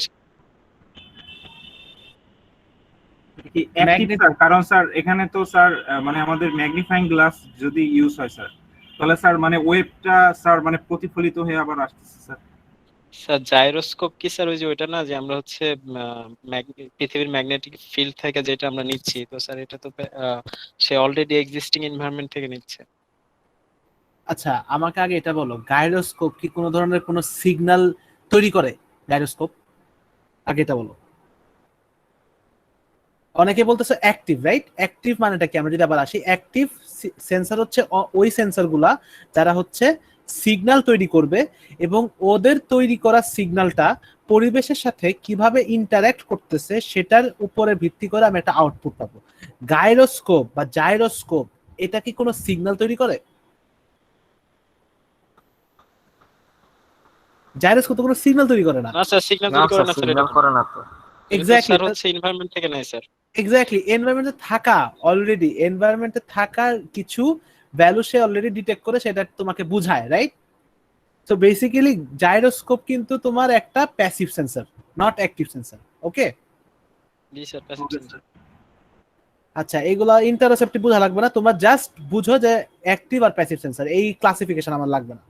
অ্যাক্টিভ স্যার, কারণ স্যার এখানে তো স্যার মানে আমাদের ম্যাগনিফাইং গ্লাস যদি ইউজ হয় স্যার, তাহলে স্যার মানে ওয়েবটা স্যার মানে প্রতিফলিত হয়ে আবার আসতেছে স্যার। স্যার জাইরোস্কোপ কি স্যার ওই যে ওইটা না যে আমরা হচ্ছে পৃথিবীর ম্যাগনেটিক ফিল্ড থেকে যেটা আমরা নিচ্ছি, তো স্যার এটা তো সে অলরেডি এক্সিস্টিং এনভায়রনমেন্ট থেকে নিচ্ছে। আচ্ছা আমাকে আগে এটা বলো, গাইরোস্কোপ কি কোনো ধরনের কোনো সিগন্যাল তৈরি করে? গাইরোস্কোপ আগে এটা বলো। অনেকে বলতেছে অ্যাক্টিভ, রাইট? অ্যাক্টিভ মানেটা কি? আমরা যদি আবার আসি, অ্যাক্টিভ সেন্সর হচ্ছে ওই সেন্সরগুলা যারা হচ্ছে সিগন্যাল তৈরি করবে এবং ওদের তৈরি করা সিগন্যালটা পরিবেশের সাথে কিভাবে ইন্টারঅ্যাক্ট করতেছে সেটার উপরে ভিত্তি করে আমি একটা আউটপুট পাবো। গাইরোস্কোপ বা জাইরোস্কোপ এটা কি কোনো সিগন্যাল তৈরি করে? জাইরোস্কোপ তো কোনো সিগন্যাল তৈরি করে না। না স্যার সিগন্যাল না তৈরি করে স্যার, না স্যার, সিগন্যাল করে না তো। এক্স্যাক্টলি, স্যার হচ্ছে এনভায়রনমেন্ট থেকে নেয় স্যার। এক্স্যাক্টলি এনভায়রনমেন্টে থাকা, অলরেডি এনভায়রনমেন্টে থাকা কিছু ভ্যালু সে অলরেডি ডিটেক্ট করে সেটা তোমাকে বুঝায়, রাইট? সো বেসিক্যালি জাইরোস্কোপ কিন্তু তোমার একটা passive sensor, not active sensor. Okay G sir, passive sensor. আচ্ছা এগুলা ইন্টারসেপ্টিভ বোঝা লাগবে না, তোমরা জাস্ট বুঝো যে অ্যাক্টিভ আর প্যাসিভ সেন্সর, এই ক্লাসিফিকেশন আমার লাগবে না।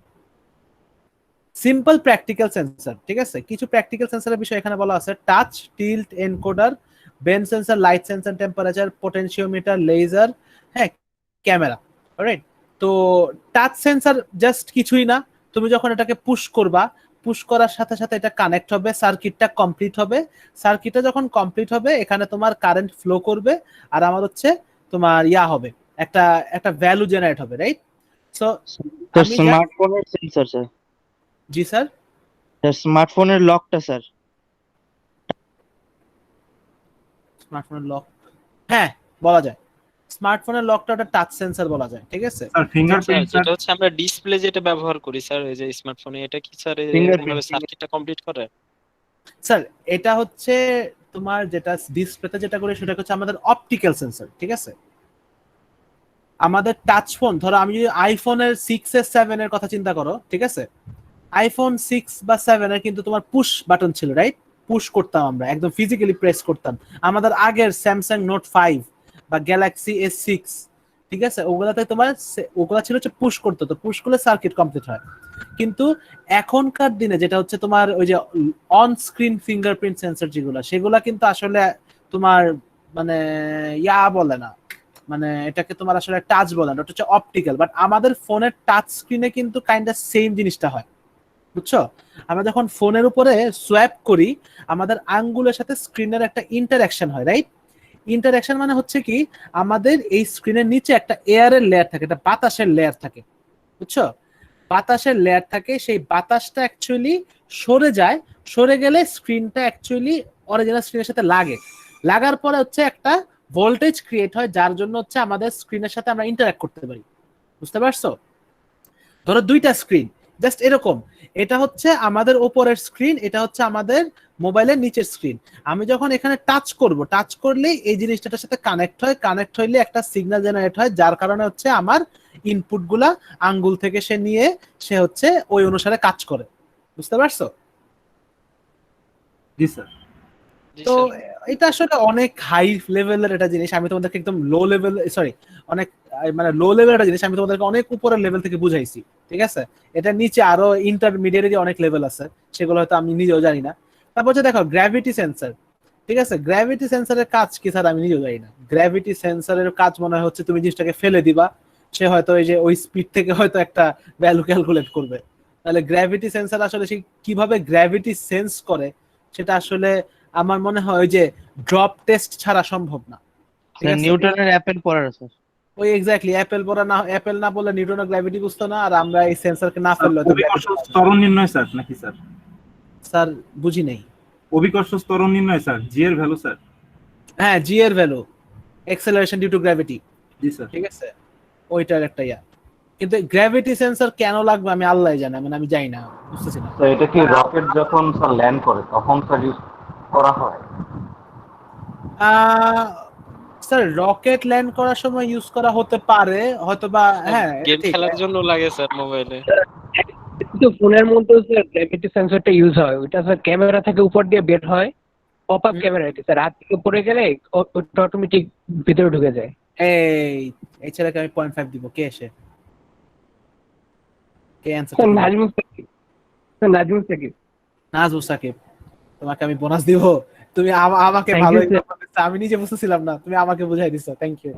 সিম্পল প্র্যাকটিক্যাল সেন্সর, ঠিক আছে? কিছু প্র্যাকটিক্যাল সেন্সরের বিষয় এখানে বলা আছে: touch, tilt, encoder, bend sensor, light sensor, temperature, potentiometer, laser, হ্যাঁ, ক্যামেরা। অলরাইট, তো টাচ সেন্সর জাস্ট কিছুই না, তুমি যখন এটাকে পুশ করবা, পুশ করার সাথে সাথে এটা কানেক্ট হবে, সার্কিটটা কমপ্লিট হবে। সার্কিটটা যখন কমপ্লিট হবে এখানে তোমার কারেন্ট ফ্লো করবে আর আমার হচ্ছে তোমার ইয়া হবে, একটা একটা ভ্যালু জেনারেট হবে, রাইট? সো স্মার্টফোনের সেন্সর স্যার। জি স্যার। স্মার্টফোনের লকটা স্যার। স্মার্টফোনের লক, হ্যাঁ বলা যায়। স্মার্টফোনের লকটা একটা টাচ সেন্সর বলা যায়, ঠিক আছে? স্যার ফিঙ্গারপ্রিন্ট যেটা হচ্ছে আমরা ডিসপ্লে যেটা ব্যবহার করি স্যার এই যে স্মার্টফোনে, এটা কি স্যার এইভাবে সার্কিটটা কমপ্লিট করে? স্যার এটা হচ্ছে তোমার যেটা ডিসপ্লেতে যেটা করি সেটা হচ্ছে আমাদের অপটিক্যাল সেন্সর, ঠিক আছে? আমাদের টাচ ফোন, ধরো আমি যদি আইফোনের 6 এর 7 এর কথা চিন্তা করো, ঠিক আছে? আইফোন 6 বা 7 এর কিন্তু তোমার পুশ বাটন ছিল, রাইট? পুশ করতাম আমরা, একদম ফিজিক্যালি প্রেস করতাম। আমাদের আগের স্যামসাং নোট 5 বা গ্যালাক্সি S6, ঠিক আছে, ওগুলাতে তোমার ওগুলা ছিল হচ্ছে পুশ করতে, তো পুশ করলে সার্কিট কমপ্লিট হয়। কিন্তু এখনকার দিনে যেটা হচ্ছে তোমার ওই যে অন স্ক্রিন ফিঙ্গারপ্রিন্ট সেন্সর যেগুলো, সেগুলা কিন্তু আসলে তোমার মানে ইয়া বলে না, মানে এটাকে তোমার আসলে টাচ বলে না, ওটা হচ্ছে অপটিক্যাল। বাট আমাদের ফোনের টাচ স্ক্রিনে কিন্তু কাইন্ড অফ সেম জিনিসটা হয়, বুঝছো? আমরা যখন ফোনের উপরে সোয়াইপ করি আমাদের আঙ্গুলের সাথে স্ক্রিনের একটা ইন্টারঅ্যাকশন হয়, রাইট? ইন্টারঅ্যাকশন মানে হচ্ছে কি, আমাদের এই স্ক্রিনের নিচে একটা এয়ারের লেয়ার থাকে, একটা বাতাসের লেয়ার থাকে, বুঝছো? বাতাসের লেয়ার থাকে, সেই বাতাসটা অ্যাকচুয়ালি সরে যায়, সরে গেলে স্ক্রিনটা অ্যাকচুয়ালি অরিজিনাল স্ক্রিনের সাথে লাগে, লাগার পরে হচ্ছে একটা ভোল্টেজ ক্রিয়েট হয়, যার জন্য হচ্ছে আমাদের স্ক্রিনের সাথে আমরা ইন্টারঅ্যাক্ট করতে পারি, বুঝতে পারছো? ধরো দুইটা স্ক্রিন জাস্ট এরকম, এটা হচ্ছে আমাদের উপরের স্ক্রিন, এটা হচ্ছে আমাদের মোবাইলের নিচের স্ক্রিন। আমি যখন এখানে টাচ করব, টাচ করলেই এই জিনিসটার সাথে কানেক্ট হয়, কানেক্ট হইলে একটা সিগন্যাল জেনারেট হয়, যার কারণে হচ্ছে আমার ইনপুট গুলা আঙ্গুল থেকে সে নিয়ে সে হচ্ছে ওই অনুসারে কাজ করে, বুঝতে পারছো? জি স্যার। তো এটা আসলে অনেক হাই লেভেলের একটা জিনিস, আমি তোমাদেরকে একদম লো লেভেল, সরি অনেক মানে লো লেভেলের একটা জিনিস আমি তোমাদেরকে অনেক উপরের লেভেল থেকে বুঝাইছি, ঠিক আছে? এটা নিচে আরো ইন্টারমিডিয়েট অনেক লেভেল আছে, সেগুলো হয়তো আমি নিজেও জানি না। তারপর হচ্ছে দেখো গ্র্যাভিটি সেন্সর, ঠিক আছে? গ্র্যাভিটি সেন্সরের কাজ কি স্যার আমি নিজেও জানি না। গ্র্যাভিটি সেন্সরের কাজ মনে হয় হচ্ছে তুমি জিনিসটাকে ফেলে দিবা, সে হয়তো ওই যে ওই স্পিড থেকে হয়তো একটা ভ্যালু ক্যালকুলেট করবে। তাহলে গ্র্যাভিটি সেন্সর আসলে সে কিভাবে গ্র্যাভিটি সেন্স করে সেটা আসলে আমার মনে হয় ওই যে ড্রপ টেস্ট ছাড়া সম্ভব না। নিউটনের অ্যাপেল পড়ার স্যার। ওই এক্স্যাক্টলি, অ্যাপেল পড়া না, অ্যাপেল না বললে নিউটনের গ্র্যাভিটি বুঝতো না, আর আমরা এই সেন্সরকে না ফেললে অভিকর্ষ ত্বরণ নির্ণয় স্যার নাকি স্যার? স্যার বুঝি নেই। অভিকর্ষ ত্বরণ নির্ণয় স্যার, জি এর ভ্যালু স্যার। হ্যাঁ, জি এর value, acceleration due to gravity. জি স্যার। ঠিক আছে, ওইটার একটা ইয়া। কিন্তু গ্র্যাভিটি সেন্সর কেন লাগবে আমি আল্লাহই জানে, মানে আমি জানি না, বুঝতেছি না। তো এটা কি রকেট যখন স্যার ল্যান্ড করে তখন স্যার ইউজ করা হয়? স্যার রকেট ল্যান্ড করার সময় ইউজ করা হতে পারে হয়তো বা, হ্যাঁ গেম খেলার জন্য লাগে স্যার মোবাইলে। কিন্তু ফোনের মধ্যে স্যার গ্র্যাভিটি সেন্সরটা ইউজ হয়, ওটা স্যার ক্যামেরা থেকে উপর দিয়ে বের হয়, পপ আপ ক্যামেরা, স্যার হাত থেকে পড়ে গেলে ওটা অটোমেটিক ভিতরে ঢুকে যায়। এই ছেলেকে আমি 0.5 দিব, কে এসে? কে answer sir Nazmul Sakib. Sir Nazmul Sakib. Nazmul Sakib, তোমাকে আমি বোনাস দিব। তুমি আমাকে Thank ভালো you, sir. এক্সাম্পল দিচ্ছ, আমি নিজে বুঝতেছিলাম না, তুমি আমাকে বুঝাই দিছো, থ্যাংক ইউ।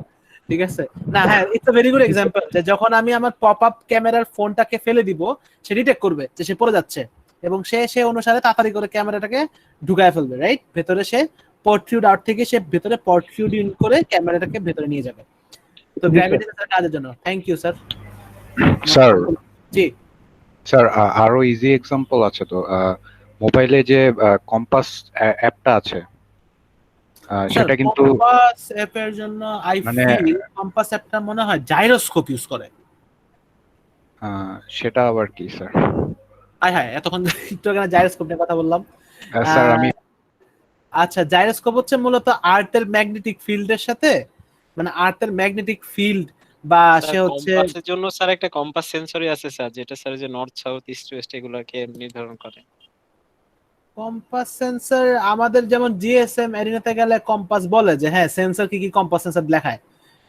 ঠিক আছে, না হ্যাঁ, it's a very good example যে যখন আমি আমার পপ আপ ক্যামেরার ফোনটাকে ফেলে দিব, সে ডিটেক্ট করবে যে সে পড়ে যাচ্ছে, এবং সে অনুসারে তাড়াতাড়ি করে ক্যামেরাটাকে ঢুকায় ফেলবে, রাইট? ভেতরে সে পর্ট্রিউড আউট থেকে সে ভেতরে পর্ট্রিউড ইন করে ক্যামেরাটাকে ভেতরে নিয়ে যাবে। তো গ্র্যাভিটি সেন্সর কাজের জন্য। Thank you sir. স্যার জি স্যার আরো ইজি এক্সাম্পল আছে তো, মোবাইলে যে কম্পাস অ্যাপটা আছে সেটা কিন্তু কম্পাস অ্যাপের জন্য আই মানে- ফিল কম্পাস অ্যাপটা মনে হয় জাইরোস্কোপ ইউজ করে। সেটা আবার কি স্যার? হ্যাঁ, এতক্ষণ একটু আগে জাইরোস্কোপ নিয়ে কথা বললাম। স্যার আমি আচ্ছা, জাইরোস্কোপ হচ্ছে মূলত আর্থের ম্যাগনেটিক ফিল্ডের সাথে, মানে আর্থের ম্যাগনেটিক ফিল্ড বা সে হচ্ছে কম্পাসের জন্য স্যার একটা কম্পাস সেন্সরই আছে স্যার, যেটা স্যার যে নর্থ সাউথ ইস্ট ওয়েস্ট এগুলোকে নির্ধারণ করে। কম্পাস সেন্সর আমাদের যেমন জিএসএম এরিনাতে গেলে কম্পাস বলে যে হ্যাঁ সেন্সর কি কম্পাস সেন্সর দেখায়,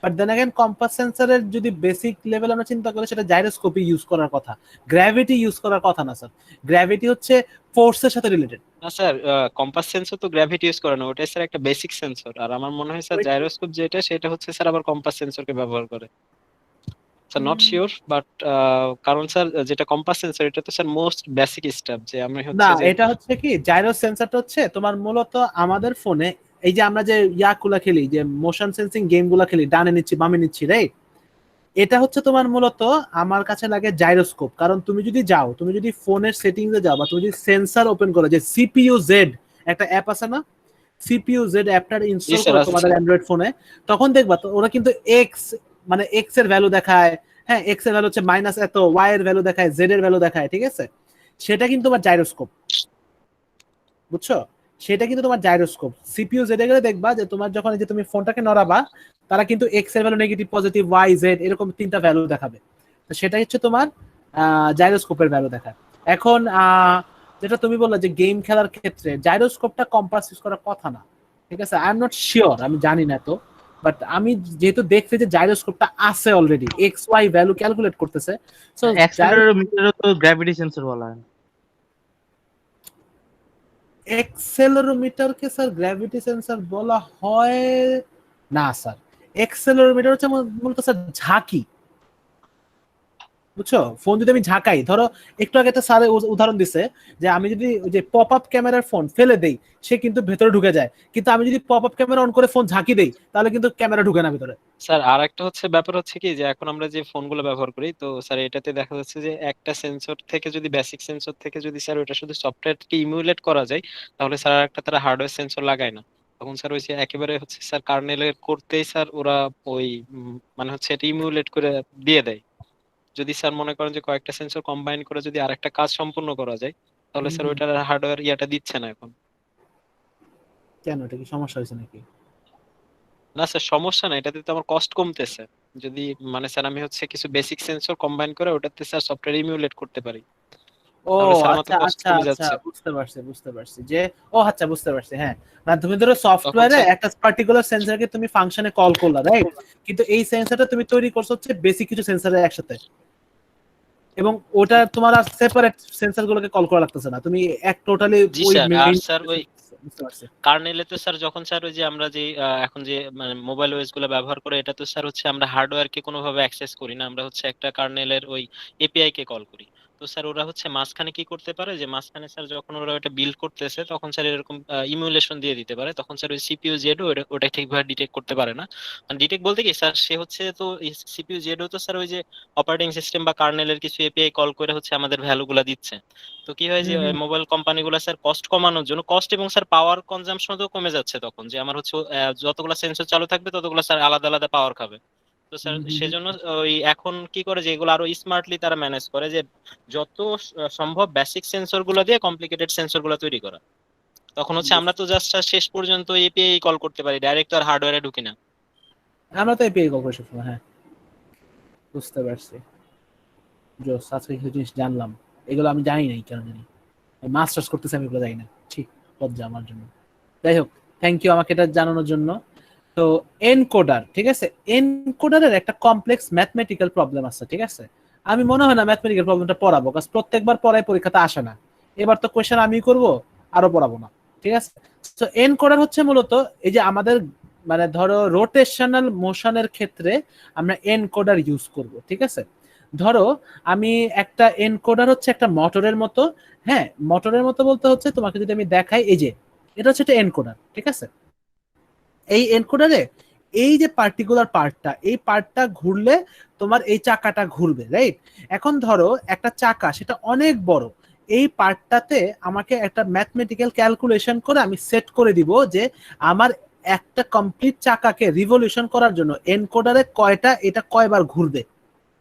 বাট দেন अगेन কম্পাস সেন্সরের যদি বেসিক লেভেল আমরা চিন্তা করি সেটা জাইরোস্কোপই ইউজ করার কথা, গ্র্যাভিটি ইউজ করার কথা না স্যার। গ্র্যাভিটি হচ্ছে ফোর্সের সাথে রিলেটেড। না স্যার, কম্পাস সেন্সর তো গ্র্যাভিটি ইউজ করে না, ওটাই স্যার একটা বেসিক সেন্সর। আর আমার মনে হয় স্যার জাইরোস্কোপ যেটা সেটা হচ্ছে স্যার আবার কম্পাস সেন্সরকে ব্যবহার করে। স্যার নট শিওর, বাট কারণ স্যার যেটা কম্পাস সেন্সর এটা তো স্যার মোস্ট বেসিক স্টেপ যে আমি না, হচ্ছে যে এটা হচ্ছে কি জাইরো সেন্সরটা হচ্ছে তোমার মূলত আমাদের ফোনে এই যে আমরা যে ইয়াগুলা খেলি, যে মোশন সেন্সিং গেমগুলা খেলি, ডানে নিচ্ছি বামে নিচ্ছি, রাইট? এটা হচ্ছে তোমার মূলত আমার কাছে লাগে জাইরোস্কোপ। কারণ তুমি যদি যাও, তুমি যদি ফোনের সেটিংসে যাও বা তুমি যদি সেন্সর ওপেন করো, যে সিপিইউ জেড একটা অ্যাপ আছে না, সিপিইউ জেড অ্যাপটা ইনস্টল স্যার, করো আছে তোমাদের স্যার। অ্যান্ড্রয়েড ফোনে, তখন দেখবা তো ওরা কিন্তু এক্স মানে এক্স এর ভ্যালু দেখায়, হ্যাঁ এক্স এর ভ্যালু হচ্ছে মাইনাস এত, ওয়াই এর ভ্যালু দেখায়, জেড এর ভ্যালু দেখায়, ঠিক আছে? সেটা কিন্তু তোমার জাইরোস্কোপ, বুঝছো? সেটা কিন্তু তোমার জাইরোস্কোপ। সিপিইউ জেড এ গেলে দেখবা যে তোমার যখন এই যে তুমি ফোনটাকে নড়াবা, তারা কিন্তু এক্স এর value negative, positive, Y, Z এরকম তিনটা ভ্যালু দেখাবে। তো সেটা হচ্ছে তোমার জাইরোস্কোপের ভ্যালু দেখায়। এখন যেটা তুমি বললে যে গেম খেলার ক্ষেত্রে জাইরোস্কোপটা কম্পাস ইউজ করার কথা না, ঠিক আছে? আই এম নট শিওর, আমি জানি না তো, বাট আমি যেহেতু দেখছি যে জাইরোস্কোপটা আছে already, X Y value calculate করতেছে। সো অ্যাক্সেলেরোমিটারও তো গ্র্যাভিটি সেন্সর বলা হয়। এক্সেলেরোমিটারকে স্যার গ্র্যাভিটি সেন্সর বলা হয় না স্যার। এক্সেলেরোমিটার হচ্ছে মূলত স্যার ঝাঁকি, বুঝছো? ফোন যদি আমি ঝাঁকাই, ধরো একটু আগে একটা স্যার উদাহরণ দিছে যে আমি যদি ওই যে পপ আপ ক্যামেরার ফোন ফেলে দেই, সে কিন্তু ভেতরে ঢুকে যায়, কিন্তু আমি যদি পপ আপ ক্যামেরা অন করে ফোন ঝাঁকি দেই, তাহলে কিন্তু ক্যামেরা ঢুকে না ভিতরে। স্যার আর একটা হচ্ছে ব্যাপার হচ্ছে কি যে এখন আমরা যে ফোনগুলো ব্যবহার করি, তো স্যার এটাতে দেখা যাচ্ছে যে একটা সেন্সর থেকে যদি বেসিক সেন্সর থেকে যদি স্যার ওটা শুধু সফটওয়্যারকে ইমুলেট করা যায়, তাহলে স্যার আর একটা তারা হার্ডওয়্যার সেন্সর লাগায় না। তখন স্যার ওই যে একেবারে হচ্ছে স্যার কার্নেলের করতেই স্যার ওরা ওই মানে হচ্ছে এটা ইমুলেট করে দিয়ে দেয়। যদি স্যার মনে করেন যে কয়েকটা সেন্সর কম্বাইন করে যদি আরেকটা কাজ সম্পূর্ণ করা যায়, তাহলে স্যার ওইটার হার্ডওয়্যার ইয়াটা দিচ্ছে না এখন। কেন, এটা কি সমস্যা হয়েছে নাকি? না স্যার, সমস্যা না, এটাতে তো আমার কস্ট কমতেছে। যদি মানে স্যার আমি হচ্ছে কিছু বেসিক সেন্সর কম্বাইন করে ওটাতে স্যার সফটওয়্যার ইমুলেট করতে পারি, ও তাহলে স্যার আমার তো আচ্ছা কস্ট আচ্ছা কমে আচ্ছা, যাচ্ছে। বুঝতে পারছি যে ও আচ্ছা বুঝতে পারছি, হ্যাঁ। মানে তুমি ধরো সফটওয়্যারে স্যার- একটা পার্টিকুলার সেন্সরকে তুমি ফাংশনে কল করলা, রাইট? কিন্তু এই সেন্সরটা তুমি তৈরি করছো হচ্ছে বেসিক কিছু সেন্সরের একসাথে, এবং ওটা তোমার আর সেপারেট সেন্সর গুলোকে কল করা লাগতেছে না, তুমি এক টোটালি জি ওই স্যার, আর মেইন। স্যার ওই বুঝতে পারছি। কার্নেলে তো স্যার যখন স্যার ওই যে আমরা যে এখন যে মানে মোবাইল ওএস গুলো ব্যবহার করে, এটা তো স্যার হচ্ছে আমরা হার্ডওয়্যার কে কোনোভাবে অ্যাক্সেস করি না, আমরা হচ্ছে একটা কার্নেলের ওই এপিআই কে কল করি। তো স্যার ওরা হচ্ছে মাঝখানে কি করতে পারে যে মাঝখানে স্যার যখন ওরা ওটা বিল্ড করতেছে তখন স্যার এরকম ইমুলেশন দিয়ে দিতে পারে, তখন স্যার ওই সিপিইউ জেড ওটা ঠিকভাবে ডিটেক্ট করতে পারে না। ডিটেক্ট বলতে কি স্যার, সে হচ্ছে তো সিপিইউ জেড তো স্যার ওই যে অপারেটিং সিস্টেম বা কার্নেলের কিছু এপিআই কল করে হচ্ছে আমাদের ভ্যালুগুলা দিচ্ছে। তো কি হয় যে মোবাইল কোম্পানিগুলো স্যার কস্ট কমানোর জন্য, কস্ট এবং স্যার পাওয়ার কনজাম্পশন তো কমে যাচ্ছে, তখন যে আমার হচ্ছে যতগুলো সেন্সর চালু থাকবে ততগুলো স্যার আলাদা আলাদা পাওয়ার খাবে। তো স্যার সেজন্য ওই এখন কি করে যে এগুলো আরো স্মার্টলি তারা ম্যানেজ করে, যে যত সম্ভব বেসিক সেন্সর গুলো দিয়ে কমপ্লিকেটেড সেন্সর গুলো তৈরি করা। তখন হচ্ছে আমরা তো জাস্ট শেষ পর্যন্ত এপিআই কল করতে পারি, ডাইরেক্ট আর হার্ডওয়্যারে ঢুকি না। আমরা তো এপিআই কল করি সবসময়, হ্যাঁ বুঝতে পারছি। জোস, আজকে কিছু জিনিস জানলাম, এগুলো আমি জানি নাই, কেন জানি মাস্টার্স করতেছি আমি এগুলো জানি না, ঠিক লজ্জা আমার জন্য। যাই হোক, থ্যাংক ইউ আমাকে এটা জানানোর জন্য। তো এনকোডার, ঠিক আছে, এনকোডারের একটা কমপ্লেক্স ম্যাথমেটিক্যাল প্রবলেম আছে, ঠিক আছে? আমি মনে হয় না ম্যাথমেটিক্যাল প্রবলেমটা পড়াবো, কারণ প্রত্যেকবার পড়ায় পরীক্ষাতে আসে না। এবার তো কোয়েশ্চেন আমি করব, আরো পড়াবো না, ঠিক আছে? তো এনকোডার হচ্ছে মূলত এই যে আমাদের মানে ধরো রোটেশনাল মোশনের ক্ষেত্রে আমরা এনকোডার ইউজ করব, ঠিক আছে? ধরো আমি একটা এনকোডার হচ্ছে একটা মোটরের মতো, হ্যাঁ মোটরের মতো বলতে হচ্ছে তোমাকে যদি আমি দেখাই, এই যে এটা হচ্ছে একটা এনকোডার, ঠিক আছে? এই এনকোডারে এই যে পার্টিকুলার পার্টটা, এই পার্টটা ঘুরলে তোমার এই চাকাটা ঘুরবে, রাইট? এখন ধরো একটা চাকা, সেটা অনেক বড়, এই পার্টটাতে আমাকে একটা ম্যাথমেটিক্যাল ক্যালকুলেশন করে আমি সেট করে দিব যে আমার একটা কমপ্লিট চাকাকে রিভলিউশন করার জন্য এনকোডারে কয়টা, এটা কয়বার ঘুরবে,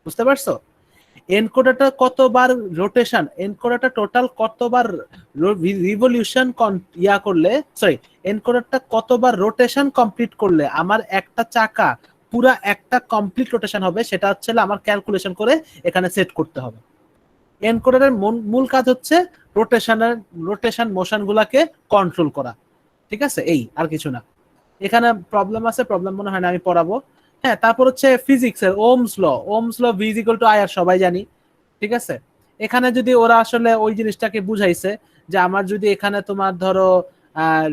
বুঝতে পারছো? এনকোডারটা কতবার রোটেশন, এনকোডারটা টোটাল কতবার রিভলিউশন ইয়া করলে, সরি এনকোডারটা কতবার রোটেশন কমপ্লিট করলে আমার একটা চাকা পুরা একটা কমপ্লিট রোটেশন হবে, সেটা হচ্ছে আমার ক্যালকুলেশন করে এখানে সেট করতে হবে। এনকোডারের মূল কাজ হচ্ছে রোটেশন মোশন গুলাকে কন্ট্রোল করা, ঠিক আছে? এই আর কিছু না। এখানে প্রবলেম আছে, প্রবলেম মনে হয় না আমি পড়াবো। হ্যাঁ, তারপর হচ্ছে ফিজিক্সের Ohm's law V is equal to I, আর সবাই জানি, ঠিক আছে? এখানে যদি ওরা আসলে ওই জিনিসটাকে বুঝাইছে যে আমার যদি এখানে তোমার ধরো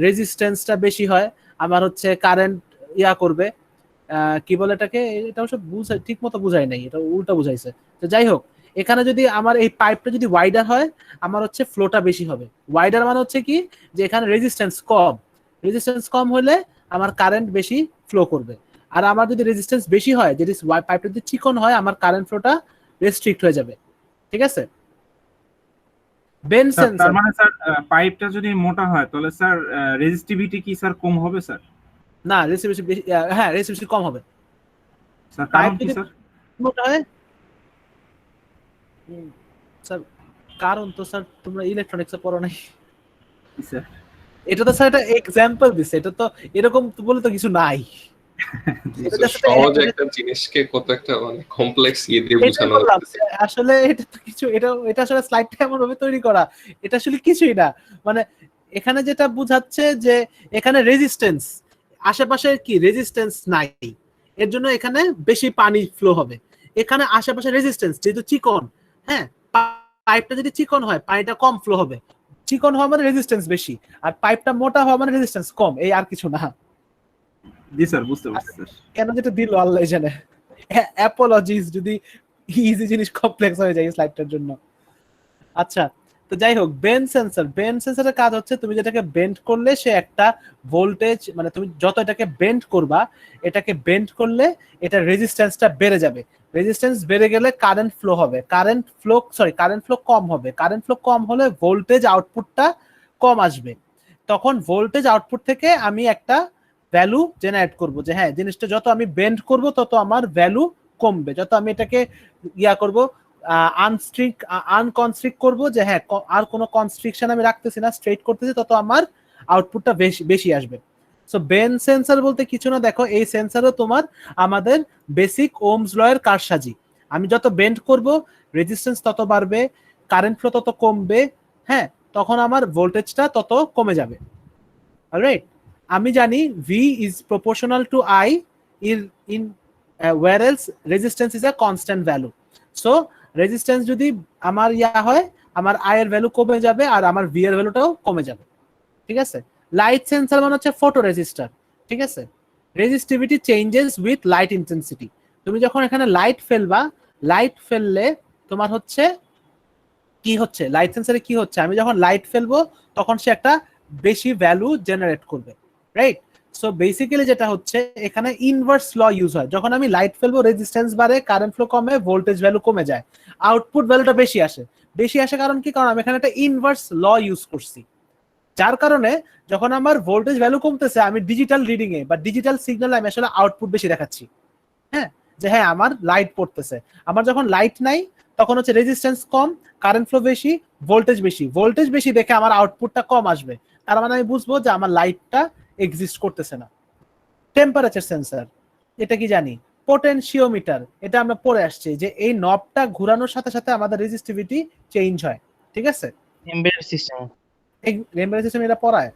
রেজিস্ট্যান্সটা বেশি হয়, আমার হচ্ছে কারেন্ট ইয়া করবে, কি বলে এটাকে, এটা অবশ্য বুঝাই ঠিক মতো বুঝাই নাই, এটা উল্টা বুঝাইছে। তো যাই হোক, এখানে যদি আমার এই পাইপটা যদি ওয়াইডার হয়, আমার হচ্ছে ফ্লোটা বেশি হবে। ওয়াইডার মানে হচ্ছে কি, যে এখানে রেজিস্ট্যান্স কম হলে আমার কারেন্ট বেশি ফ্লো করবে। আর আমার যদি রেজিস্ট্যান্স বেশি হয়, যদি পাইপটা যদি চিকন হয়, আমার কারেন্ট ফ্লোটা রেস্ট্রিক্ট হয়ে যাবে, ঠিক আছে? বেন সেন্সর, তার মানে স্যার পাইপটা যদি মোটা হয় তাহলে স্যার রেজিস্টিভিটি কি স্যার কম হবে স্যার? না রেজিস্টিভিটি, হ্যাঁ রেজিস্টিভিটি কম হবে স্যার। পাইপ কারণ কি যদি স্যার? মোটা হয়। স্যার কারণ তো স্যার তোমরা ইলেকট্রনিক্সে পড়ো নাই স্যার এটা তো স্যার একটা এক্সাম্পল দিছে, এটা তো এরকম তো বলে তো কিছু নাই। সহজ একটা জিনিসকে কত একটা মানে কমপ্লেক্স ইয়ে দিয়ে বোঝানো হচ্ছে। আসলে এটা তো কিছু, এটা আসলে স্লাইডটা এমন ভাবে তৈরি করা, এটা আসলে কিছুই না। মানে এখানে যেটা বুঝাচ্ছে যে এখানে রেজিস্ট্যান্স, আশেপাশে কি রেজিস্ট্যান্স নাই, এর জন্য এখানে বেশি পানি ফ্লো হবে। এখানে আশেপাশে রেজিস্ট্যান্স যেহেতু চিকন, হ্যাঁ পাইপটা যদি চিকন হয় পানিটা কম ফ্লো হবে। চিকন হওয়া মানে রেজিস্ট্যান্স বেশি, আর পাইপটা মোটা হওয়া মানে রেজিস্ট্যান্স কম, এই আর কিছু না। জি স্যার, বুঝতে পারছি স্যার। কেন যেটা দিল আল্লাহ জানে। অ্যাপোলজিস যদি ইজি জিনিস কমপ্লেক্স হয়ে যায় স্লাইডটার জন্য। আচ্ছা, তো যাই হোক, বেন্ড সেন্সরের কাজ হচ্ছে তুমি যেটাকে বেন্ড করলে সে একটা ভোল্টেজ, মানে তুমি যত এটাকে বেন্ড করবা, এটাকে বেন্ড করলে এটা রেজিস্ট্যান্সটা বেড়ে যাবে। রেজিস্ট্যান্স বেড়ে গেলে কারেন্ট ফ্লো হবে, কারেন্ট ফ্লো কম হবে। কারেন্ট ফ্লো কম হলে ভোল্টেজ আউটপুটটা কম আসবে। তখন ভোল্টেজ আউটপুট থেকে আমি একটা ভ্যালু জেনারেট করব যে হ্যাঁ জিনিসটা যত আমি বেন্ড করব তত আমার ভ্যালু কমবে, যত আমি এটাকে ইয়া করব আনকনস্ট্রিক্ট করব যে হ্যাঁ আর কোনো কনস্ট্রিকশন আমি রাখতেছি না, স্ট্রেট করতেছি, তত আমার আউটপুটটা বেশি আসবে। সো বেন সেন্সর বলতে কিছু না, দেখো এই সেন্সরও তোমার আমাদের বেসিক ওমস ল এর কারসাজি। আমি যত বেন্ড করব রেজিস্ট্যান্স তত বাড়বে, কারেন্ট ফ্লো তত কমবে, হ্যাঁ তখন আমার ভোল্টেজটা তত কমে যাবে। অলরাইট, আমি জানি V is proportional to I in whereas resistance is a constant value. So resistance যদি আমার ইয়া হয়, আমার I এর ভ্যালু কমে যাবে আর আমার V এর ভ্যালুটাও কমে যাবে, ঠিক আছে? লাইট সেন্সর মানে হচ্ছে ফটো রেজিস্টার, ঠিক আছে? Resistivity changes with light intensity. তুমি যখন এখানে লাইট ফেলবা, লাইট ফেললে তোমার হচ্ছে কি হচ্ছে, লাইট সেন্সরে কি হচ্ছে, আমি যখন লাইট ফেলবো তখন সে একটা বেশি ভ্যালু জেনারেট করবে, রাইট? সো বেসিক্যালি যেটা হচ্ছে এখানে ইনভার্স ল ইউজ হয়। যখন আমি লাইট ফেলবো রেজিস্ট্যান্স বাড়ে, কারেন্ট ফ্লো কমে, ভোল্টেজ ভ্যালু কমে যায়, আউটপুট ভ্যালুটা বেশি আসে। কারণ কি, কারণ আমি এখানে একটা ইনভার্স ল ইউজ করছি, যার কারণে যখন আমার ভোল্টেজ ভ্যালু কমতেছে আমি ডিজিটাল রিডিং এ বা ডিজিটাল সিগন্যালে আমি আসলে আউটপুট বেশি দেখাচ্ছি, হ্যাঁ যে হ্যাঁ আমার লাইট পড়তেছে। আমার যখন লাইট নাই তখন হচ্ছে রেজিস্ট্যান্স কম, কারেন্ট ফ্লো বেশি, ভোল্টেজ বেশি দেখে আমার আউটপুটটা কম আসবে। তার মানে আমি বুঝবো যে আমার লাইটটা এক্সিস্ট করতেছে না। টেম্পারেচার সেন্সর, এটা কি জানি। পোটেনশিওমিটার, এটা আমরা পড়ে আসছি যে এই নবটা ঘোরানোর সাথে সাথে আমাদের রেজিস্টিভিটি চেঞ্জ হয়, ঠিক আছে? এমবেডেড সিস্টেম, এমবেডেড সিস্টেম এটা পড়ায়,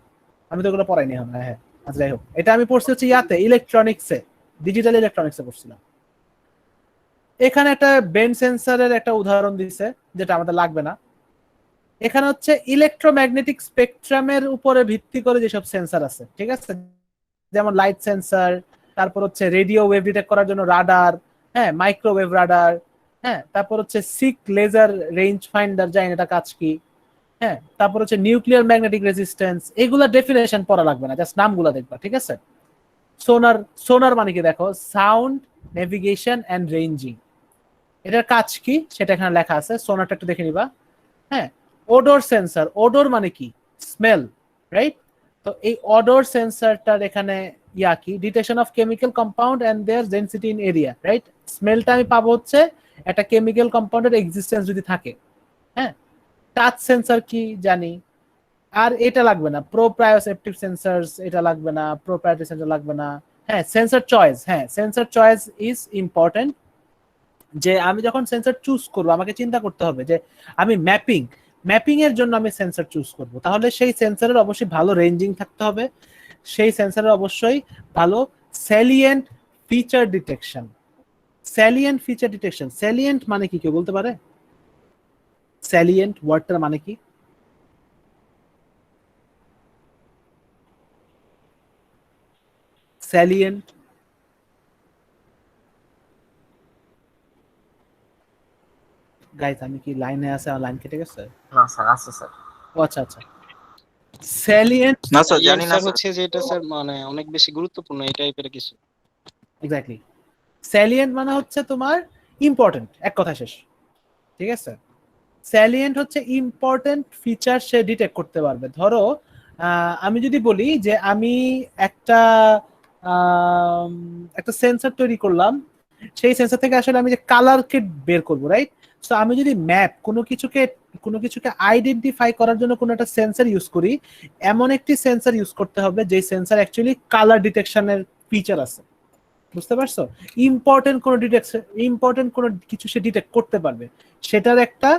আমি তো এগুলো পড়াইনি এখন। হ্যাঁ আচ্ছা যাই হোক, এটা আমি পড়ছি হচ্ছে ইয়াতে ইলেকট্রনিক্সে, ডিজিটাল ইলেকট্রনিক্সে পড়ছিলাম। এখানে একটা বেন্ড সেন্সরের একটা উদাহরণ দিছে যেটা আমাদের লাগবে না। এখানে হচ্ছে ইলেকট্রোম্যাগনেটিক স্পেকট্রামের উপরে ভিত্তি করে যেসব সেন্সর আছে, ঠিক আছে, যেমন লাইট সেন্সর, তারপর হচ্ছে রেডিও ওয়েভ ডিটেক্ট করার জন্য রাডার, হ্যাঁ, মাইক্রোওয়েভ রাডার, হ্যাঁ, তারপর হচ্ছে সিক লেজার রেঞ্জ ফাইন্ডার, জানি এটা কাজ কি, হ্যাঁ, তারপর হচ্ছে নিউক্লিয়ার ম্যাগনেটিক রেজিস্ট্যান্স, এগুলা ডেফিনেশন পড়া লাগবে না, জাস্ট নামগুলো দেখবা, ঠিক আছে। সোনার, সোনার মানে কি দেখো, সাউন্ড নেভিগেশন এন্ড রেঞ্জিং, এটার কাজ কি সেটা এখানে লেখা আছে, সোনারটা একটু দেখে নিবা। হ্যাঁ, ওডোর সেন্সর, ওডোর মানে কি, স্মেল, রাইট? তো এই অডোর সেন্সরটার এখানে ইয়া কি, detection of chemical compound and their density in area, right? স্মেলটা আমি পাবো হচ্ছে একটা কেমিক্যাল কম্পাউন্ডের এক্সিস্টেন্স যদি থাকে। হ্যাঁ, টাচ সেন্সর কি জানি, আর এটা লাগবে না, প্রোপ্রায়োসেপটিভ সেন্সরস এটা লাগবে না, প্রোপ্রায়োরিটি সেন্সর লাগবে না। হ্যাঁ, সেন্সর চয়েস, হ্যাঁ, সেন্সর চয়েস ইজ ইম্পর্টেন্ট। যে আমি যখন সেন্সর চুজ করব আমাকে চিন্তা করতে হবে যে আমি ম্যাপিং এর জন্য আমি সেন্সর চুজ করব, তাহলে সেই সেন্সরের অবশ্যই ভালো রেঞ্জিং থাকতে হবে, সেই সেন্সরের অবশ্যই ভালো salient feature detection. Salient feature detection, salient মানে কি কেউ বলতে পারে? স্যালিয়েন্ট ওয়ার্ডটার মানে কি? স্যালিয়েন্ট, গাইস আমি কি লাইনে আছে, লাইন কেটে গেছে? না স্যার, আছে স্যার। ও আচ্ছা আচ্ছা, স্যালিয়েন্ট না স্যার, জানি না স্যার স্যার। হচ্ছে যে এটা স্যার মানে অনেক বেশি গুরুত্বপূর্ণ এই টাইপের কিছু। এক্স্যাক্টলি, স্যালিয়েন্ট মানে হচ্ছে তোমার ইম্পর্টেন্ট, এক কথা শেষ, ঠিক আছে। স্যালিয়েন্ট হচ্ছে ইম্পর্টেন্ট ফিচার সে ডিটেক্ট করতে পারবে। ধরো আমি যদি বলি যে আমি একটা একটা সেন্সর তৈরি করলাম, সেই সেন্সর থেকে আসলে আমি যে কালারকে বের করব, রাইট? সো আমি যদি ম্যাপ কোনো কিছুকে আইডেন্টিফাই করার জন্য কোনো একটা সেন্সর ইউজ করি, এমন একটি সেন্সর ইউজ করতে হবে যে সেন্সর অ্যাকচুয়ালি কালার ডিটেকশনের ফিচার আছে, বুঝতে পারছো? ইম্পর্টেন্ট কোনো কিছু সে ডিটেক্ট করতে পারবে, সেটার একটা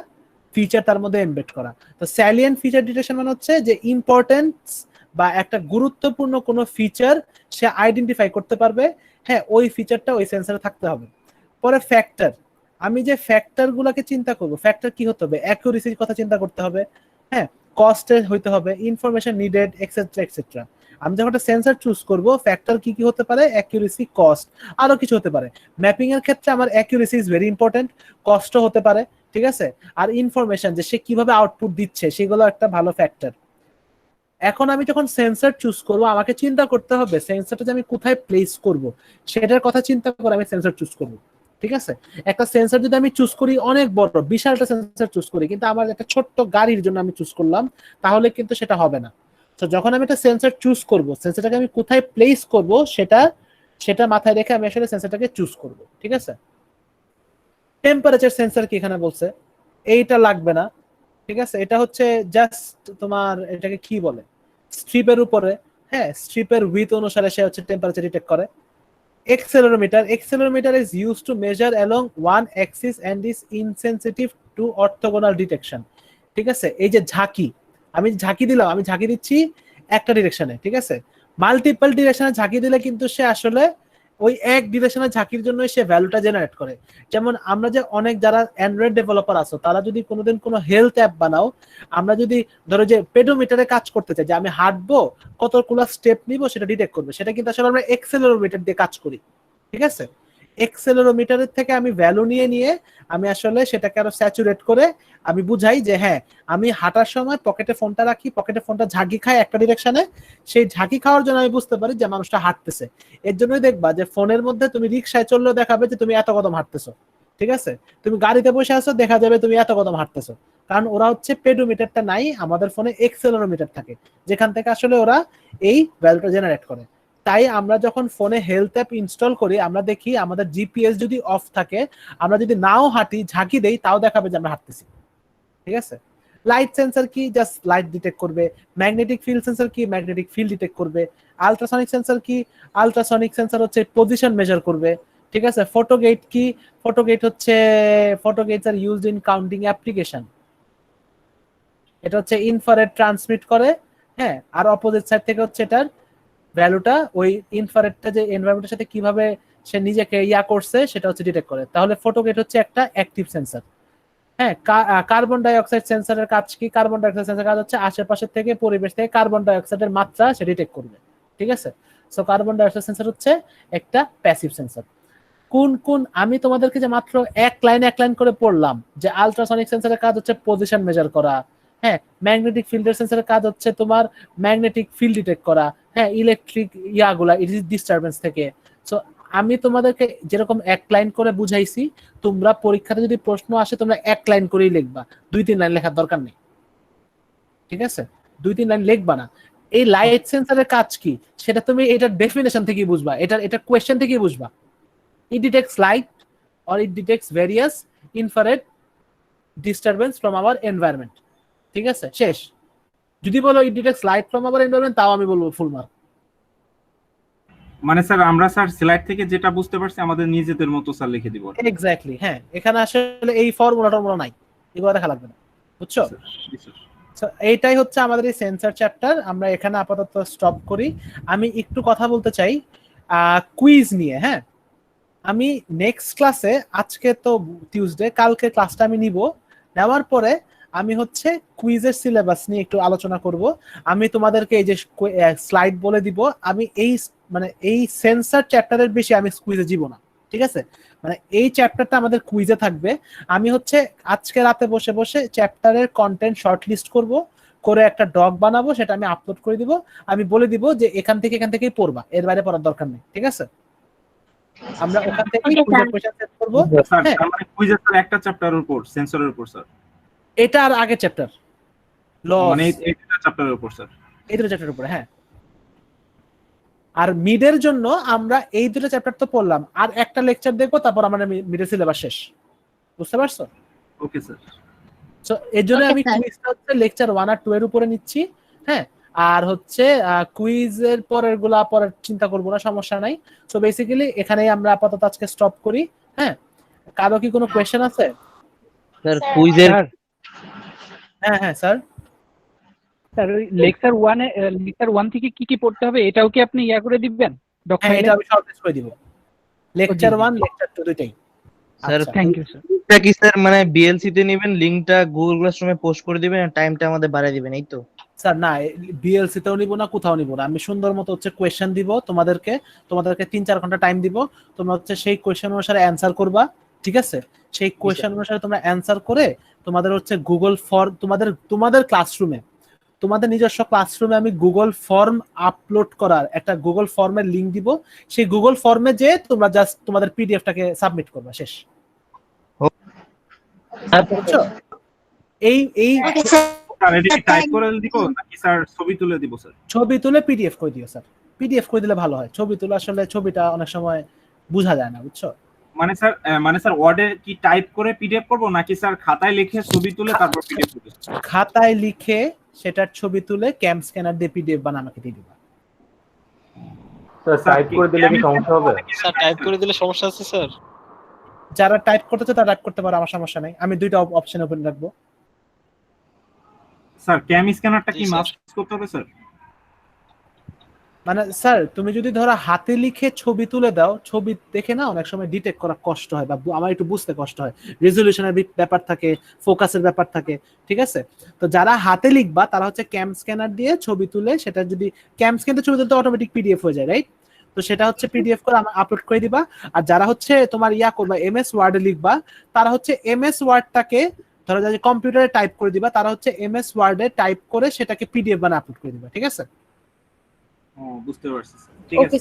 ফিচার তার মধ্যে এমবেড করা। তো স্যালিয়েন্ট ফিচার ডিটেকশন মানে হচ্ছে যে ইম্পর্টেন্স বা একটা গুরুত্বপূর্ণ কোনো ফিচার সে আইডেন্টিফাই করতে পারবে, হ্যাঁ, ওই ফিচারটা ওই সেন্সরে থাকতে হবে। পরে ফ্যাক্টর, আমি যে ফ্যাক্টর গুলাকে চিন্তা করব, ফ্যাক্টর কি হতে হবে? অ্যাকুরেসির কথা চিন্তা করতে হবে, হ্যাঁ, কস্টের হইতে হবে, ইনফরমেশন নিডেড, এক্সেট্রা এক্সেট্রা। আমি যখন একটা সেন্সর চুজ করব, ফ্যাক্টর কি কি হতে পারে? অ্যাকুরেসি, কস্ট, আরো কিছু হতে পারে। ম্যাপিং এর ক্ষেত্রে আমার অ্যাকুরেসি ইজ ভেরি ইম্পর্টেন্ট, কস্টও হতে পারে, ঠিক আছে, আর ইনফরমেশন যে সে কিভাবে আউটপুট দিচ্ছে সেগুলো একটা ভালো ফ্যাক্টর। এখন আমি যখন সেন্সর চুজ করব আমাকে চিন্তা করতে হবে সেন্সরটা যে আমি কোথায় প্লেস করব সেটার কথা চিন্তা করে আমি সেন্সর চুজ করব, ঠিক আছে। একটা সেন্সর যদি আমি চুজ করি অনেক বড় বিশাল একটা সেন্সর চুজ করি, কিন্তু আমার একটা ছোট্ট গাড়ির জন্য আমি চুজ করলাম, তাহলে কিন্তু সেটা হবে না। তো যখন আমি একটা সেন্সর চুজ করব, সেন্সরটাকে আমি কোথায় প্লেস করব সেটা মাথায় রেখে আমি আসলে সেন্সরটাকে চুজ করব, ঠিক আছে। টেম্পারেচার সেন্সর কি এখানে বলছে, এইটা লাগবে না, ঠিক আছে। এটা হচ্ছে জাস্ট তোমার এটাকে কি বলে, স্ট্রিপের উপরে, হ্যাঁ, স্ট্রিপের উইথ অনুসারে সে হচ্ছে টেম্পারেচার ডিটেক্ট করে। Accelerometer is used to measure along one axis and is insensitive to orthogonal detection, ঠিক আছে। এই যে ঝাঁকি, আমি ঝাঁকি দিলাম, আমি ঝাঁকি দিচ্ছি একটা ডিরেকশনে, ঠিক আছে। মাল্টিপল ডিরেকশনে ঝাঁকি দিলে কিন্তু সে আসলে ওই এক ডিরেকশনে ঝাঁকির জন্য সে ভ্যালুটা জেনারেট করে। যেমন আমরা যে অনেক যারা অ্যান্ড্রয়েড ডেভেলপার আছো, তারা যদি কোনোদিন কোনো হেলথ অ্যাপ বানাও, আমরা যদি ধরো যে পেডোমিটারে কাজ করতে চাই, যে আমি হাঁটবো কতগুলো স্টেপ নিব সেটা ডিটেক্ট করবে, সেটা কিন্তু আসলে আমরা এক্সেলেরোমিটার দিয়ে কাজ করি, ঠিক আছে। এক্সেলেরোমিটারের থেকে আমি ভ্যালু নিয়ে আমি আসলে সেটাকে আরো স্যাচুরেট করে আমি বুঝাই যে হ্যাঁ, আমি হাঁটার সময় পকেটে ফোনটা রাখি, পকেটে ফোনটা ঝাঁকি খায় একটা ডিরেকশনে, সেই ঝাঁকি খাওয়ার জন্য আমি বুঝতে পারি যে মানুষটা হাঁটতেছে। এর জন্যই দেখবা যে ফোনের মধ্যে তুমি রিক্সায় চললেও দেখাবে যে তুমি এত কদম হাঁটতেছো, ঠিক আছে। তুমি গাড়িতে বসে আছো, দেখা যাবে তুমি এত কদম হাঁটতেছো, কারণ ওরা হচ্ছে পেডোমিটারটা নাই, আমাদের ফোনে এক্সেলেরোমিটার থাকে, যেখান থেকে আসলে ওরা এই ভ্যালুটা জেনারেট করে। তাই আমরা যখন ফোনে হেলথ অ্যাপ ইনস্টল করি, আমরা দেখি আমাদের জিপিএস যদি অফ থাকে, আমরা যদি নাও হাঁটি, ঝাঁকি দেই, তাও দেখাবে যে আমরা হাঁটতেছি, ঠিক আছে। লাইট সেন্সর কি, জাস্ট লাইট ডিটেক্ট করবে। ম্যাগনেটিক ফিল্ড সেন্সর কি, ম্যাগনেটিক ফিল্ড ডিটেক্ট করবে। আলট্রাসনিক সেন্সর কি, আলট্রাসনিক সেন্সর হচ্ছে পজিশন মেজার করবে, ঠিক আছে। ফটোগেট কি, photogates are used in counting application, এটা হচ্ছে ইনফ্রারেড ট্রান্সমিট করে, হ্যাঁ, আর অপোজিট সাইড থেকে হচ্ছে এটার ভ্যালুটা ওই ইনফ্রারেডটা যে এনভায়রনমেন্টের সাথে কিভাবে সে নিজেকে ইয়া করছে সেটা হচ্ছে ডিটেক্ট করে। তাহলে ফটোগেট হচ্ছে একটা অ্যাক্টিভ সেন্সর। হ্যাঁ, কার্বন ডাই অক্সাইড সেন্সরের কাজ কি? কার্বন ডাই অক্সাইড সেন্সরের কাজ হচ্ছে আশেপাশে থেকে, পরিবেশ থেকে কার্বন ডাই অক্সাইডের মাত্রা সে ডিটেক্ট করবে। ঠিক আছে, so carbon die oxide sensor হচ্ছে একটা প্যাসিভ সেন্সর। কোন কোন আমি তোমাদেরকে যে মাত্র এক লাইন করে পড়লাম যে আলট্রাসনিক সেন্সরের কাজ হচ্ছে পজিশন মেজার করা, হ্যাঁ, ম্যাগনেটিক ফিল্ডের সেন্সরের কাজ হচ্ছে তোমার ম্যাগনেটিক ফিল্ড ডিটেক্ট করা, হ্যাঁ, ইলেকট্রিক ইয়াগুলা ডিস্টারবেন্স থেকে। সো আমি তোমাদেরকে যেরকম এক লাইন করে বুঝাইছি, তোমরা পরীক্ষাতে যদি প্রশ্ন আসে তোমরা এক লাইন করেই লিখবা, 2-3 লাইন লেখার দরকার নেই। ঠিক আছে, 2-3 লাইন লিখবা না। এই লাইট সেন্সরের কাজ কি সেটা তুমি এটার ডেফিনেশন থেকেই বুঝবা, এটা কোয়েশ্চেন থেকেই বুঝবা। It detects light or it detects various infrared disturbance from our environment. ঠিক আছে, শেষ। যদি বলো it detects light from our environment, তাও আমি বলবো ফুল মার্ক। মানে স্যার আমরা স্যার স্লাইড থেকে যেটা বুঝতে পারছি আমাদের নিজেদের মতো স্যার লিখে দিব। এক্স্যাক্টলি, হ্যাঁ, এখানে আসলে এই ফর্মুলা নাই, এগুলো দেখা লাগবে না, বুঝছো? এইটাই হচ্ছে আমাদের এই সেন্সর চ্যাপ্টার। আমরা এখানে আপাতত স্টপ করি। আমি একটু কথা বলতে চাই কুইজ নিয়ে। হ্যাঁ, আমি নেক্সট ক্লাসে, আজকে তো টিউসডে, কালকে ক্লাসটা আমি নিব, নেওয়ার পরে আমি হচ্ছে কুইজের সিলেবাস নিয়ে একটু আলোচনা করব। আমি তোমাদেরকে এই যে স্লাইড বলে দিব, আমি এই সেন্সর চ্যাপ্টারের বেশি আমি কুইজে যাব না। ঠিক আছে, মানে এই চ্যাপ্টারটা আমাদের কুইজে থাকবে। আমি হচ্ছে আজকে রাতে বসে বসে চ্যাপ্টারের কন্টেন্ট শর্ট লিস্ট করব, করে একটা ডক বানাবো, সেটা আমি আপলোড করে দিব। আমি বলে দিব যে এখান থেকেই পড়বা, এর বাইরে পড়ার দরকার নেই। ঠিক আছে, আমরা ওখান থেকে কোয়েশ্চেন সেট করব। স্যার মানে কুইজের স্যার একটা চ্যাপ্টারের উপর, সেন্সরের উপর স্যার। এটা আর আগে চ্যাপ্টার মানে এইটা চ্যাপ্টারের উপর স্যার, এই দুটো চ্যাপ্টারের উপর। হ্যাঁ, আর মিডের জন্য আমরা এই দুটো চ্যাপ্টার তো পড়লাম, আর একটা লেকচার দেখবো, তারপর আমরা মিডের সিলেবাস শেষ। বুঝতে পারছো? Okay sir. সো এর জন্য আমি কুইজটা হচ্ছে লেকচার 1 আর 2 এর উপরে নিচ্ছি। হ্যাঁ, আর হচ্ছে কুইজের পরের গুলা পরে চিন্তা করবো না, সমস্যা নাই। সো বেসিক্যালি এখানেই আমরা আপাতত আজকে স্টপ করি। হ্যাঁ, কারো কি কোনো কোয়েশ্চেন আছে? স্যার কুইজের, হ্যাঁ স্যার, স্যার লেকচার 1 থেকে কি কি পড়তে হবে এটাও কি আপনি ইয়া করে দিবেন? হ্যাঁ, এটা আমি শর্ট লিস্ট করে দিব। লেকচার 1 লেকচার 2 দুইটাই। Sir thank you sir. এটা কি স্যার মানে বিএলসি তে নেবেন, লিংকটা গুগল ক্লাসরুমে পোস্ট করে দিবেন, আর টাইমটা আমাদের বাড়ায় দিবেন, এই তো? স্যার না, বিএলসি তেও নিব না, কোথাও নিব না। আমি সুন্দর মতো হচ্ছে কোয়েশ্চেন দিব তোমাদেরকে 3-4 ঘন্টা টাইম দিব। তোমরা হচ্ছে সেই কোয়েশ্চেন অনুসারে অ্যানসার করবা। ঠিক আছে, সেই কোয়েশ্চেন অনুসারে তোমরা অ্যানসার করে তোমাদের হচ্ছে গুগল ফর্ম, তোমাদের ক্লাসরুমে, তোমাদের নিজস্ব ক্লাসরুমে আমি গুগল ফর্ম আপলোড করার একটা গুগল ফর্মের লিংক দিব। সেই গুগল ফর্মে যে তোমরা জাস্ট তোমাদের পিডিএফটাকে সাবমিট করবা, শেষ। এই স্যার এটা কি টাইপ করে দিব নাকি স্যার ছবি তুলে দিব? স্যার ছবি তুলে পিডিএফ করে দিও স্যার, পিডিএফ করে দিলে ভালো হয়। ছবি তুলে আসলে ছবিটা অনেক সময় বোঝা যায় না, বুঝছো? মানে স্যার ওয়ার্ডে কি টাইপ করে পিডিএফ করব নাকি স্যার খাতায় লিখে ছবি তুলে তারপর পিডিএফ করব? খাতায় লিখে সেটার ছবি তুলে ক্যাম স্ক্যানার দিয়ে পিডিএফ বানানো আমাকে দিয়ে দিবা। স্যার টাইপ করে দিলে কি সমস্যা হবে? স্যার টাইপ করে দিলে সমস্যা আছে স্যার? যারা টাইপ করতে চায় তারা টাইপ করতে পারে, আমার সমস্যা নাই। আমি দুইটা অপশন ওপেন রাখবো। স্যার ক্যাম স্ক্যানারটা কি মাস্ট করতে হবে স্যার? মানে স্যার তুমি যদি ধরো হাতে লিখে ছবি তুলে দাও, ছবি দেখে না অনেক সময় ডিটেক্ট করা কষ্ট হয়, বা আমার একটু বুঝতে কষ্ট হয়, রেজলিউশনের ব্যাপার থাকে, ফোকাসের ব্যাপার থাকে। ঠিক আছে, তো যারা হাতে লিখবা তারা হচ্ছে ক্যাম স্ক্যানার দিয়ে ছবি তুলে, সেটা যদি ক্যাম স্ক্যানে ছবি তুলতে অটোমেটিক পিডিএফ হয়ে যায়, রাইট? তো সেটা হচ্ছে পিডিএফ করে আমার আপলোড করে দিবা। আর যারা হচ্ছে তোমার ইয়া করবা, এমএস ওয়ার্ডে লিখবা, তারা হচ্ছে এমএস ওয়ার্ডটাকে ধরো যে কম্পিউটারে টাইপ করে দিবা, তারা হচ্ছে এমএস ওয়ার্ডে টাইপ করে সেটাকে পিডিএফ বানায় আপলোড করে দিবা। ঠিক আছে, বুঝতে পারছি স্যার। ঠিক আছে,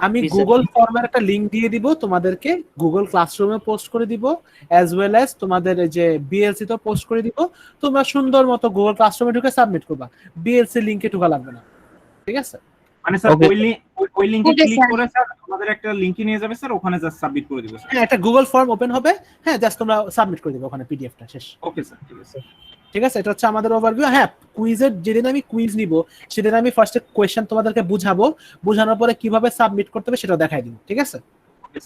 আমি গুগল ফর্মের একটা লিংক দিয়ে দিব তোমাদেরকে, গুগল ক্লাসরুমে পোস্ট করে দিব, অ্যাজ ওয়েল অ্যাজ তোমাদের যে বিএলসি তে পোস্ট করে দিব। তোমরা সুন্দর মতো গুগল ক্লাসরুমে ঢুকে সাবমিট করবা, বিএলসি লিংকে ঢোকা লাগবে না। ঠিক আছে, মানে স্যার ওই লিংকে ক্লিক করে স্যার আমাদের একটা লিংকে নিয়ে যাবে স্যার, ওখানে জাস্ট সাবমিট করে দিব স্যার। হ্যাঁ, একটা গুগল ফর্ম ওপেন হবে, হ্যাঁ, জাস্ট তোমরা সাবমিট করে দিবে ওখানে পিডিএফটা, শেষ। ওকে স্যার, ঠিক আছে। ঠিক আছে, এটা হচ্ছে আমাদের ওভারভিউ। হ্যাঁ, কুইজের যেদিন আমি কুইজ নিব সেদিন আমি ফার্স্টে কোয়েশ্চেন তোমাদেরকে বুঝাবো, বোঝানোর পরে কিভাবে সাবমিট করতে হবে সেটা দেখাই দিব। ঠিক আছে, ওকে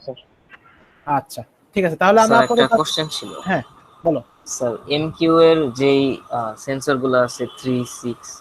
স্যার। আচ্ছা ঠিক আছে, তাহলে আমরা একটা কোশ্চেন ছিল। হ্যাঁ বলো স্যার এমকিউ এর যেই সেন্সরগুলো আছে 3, 6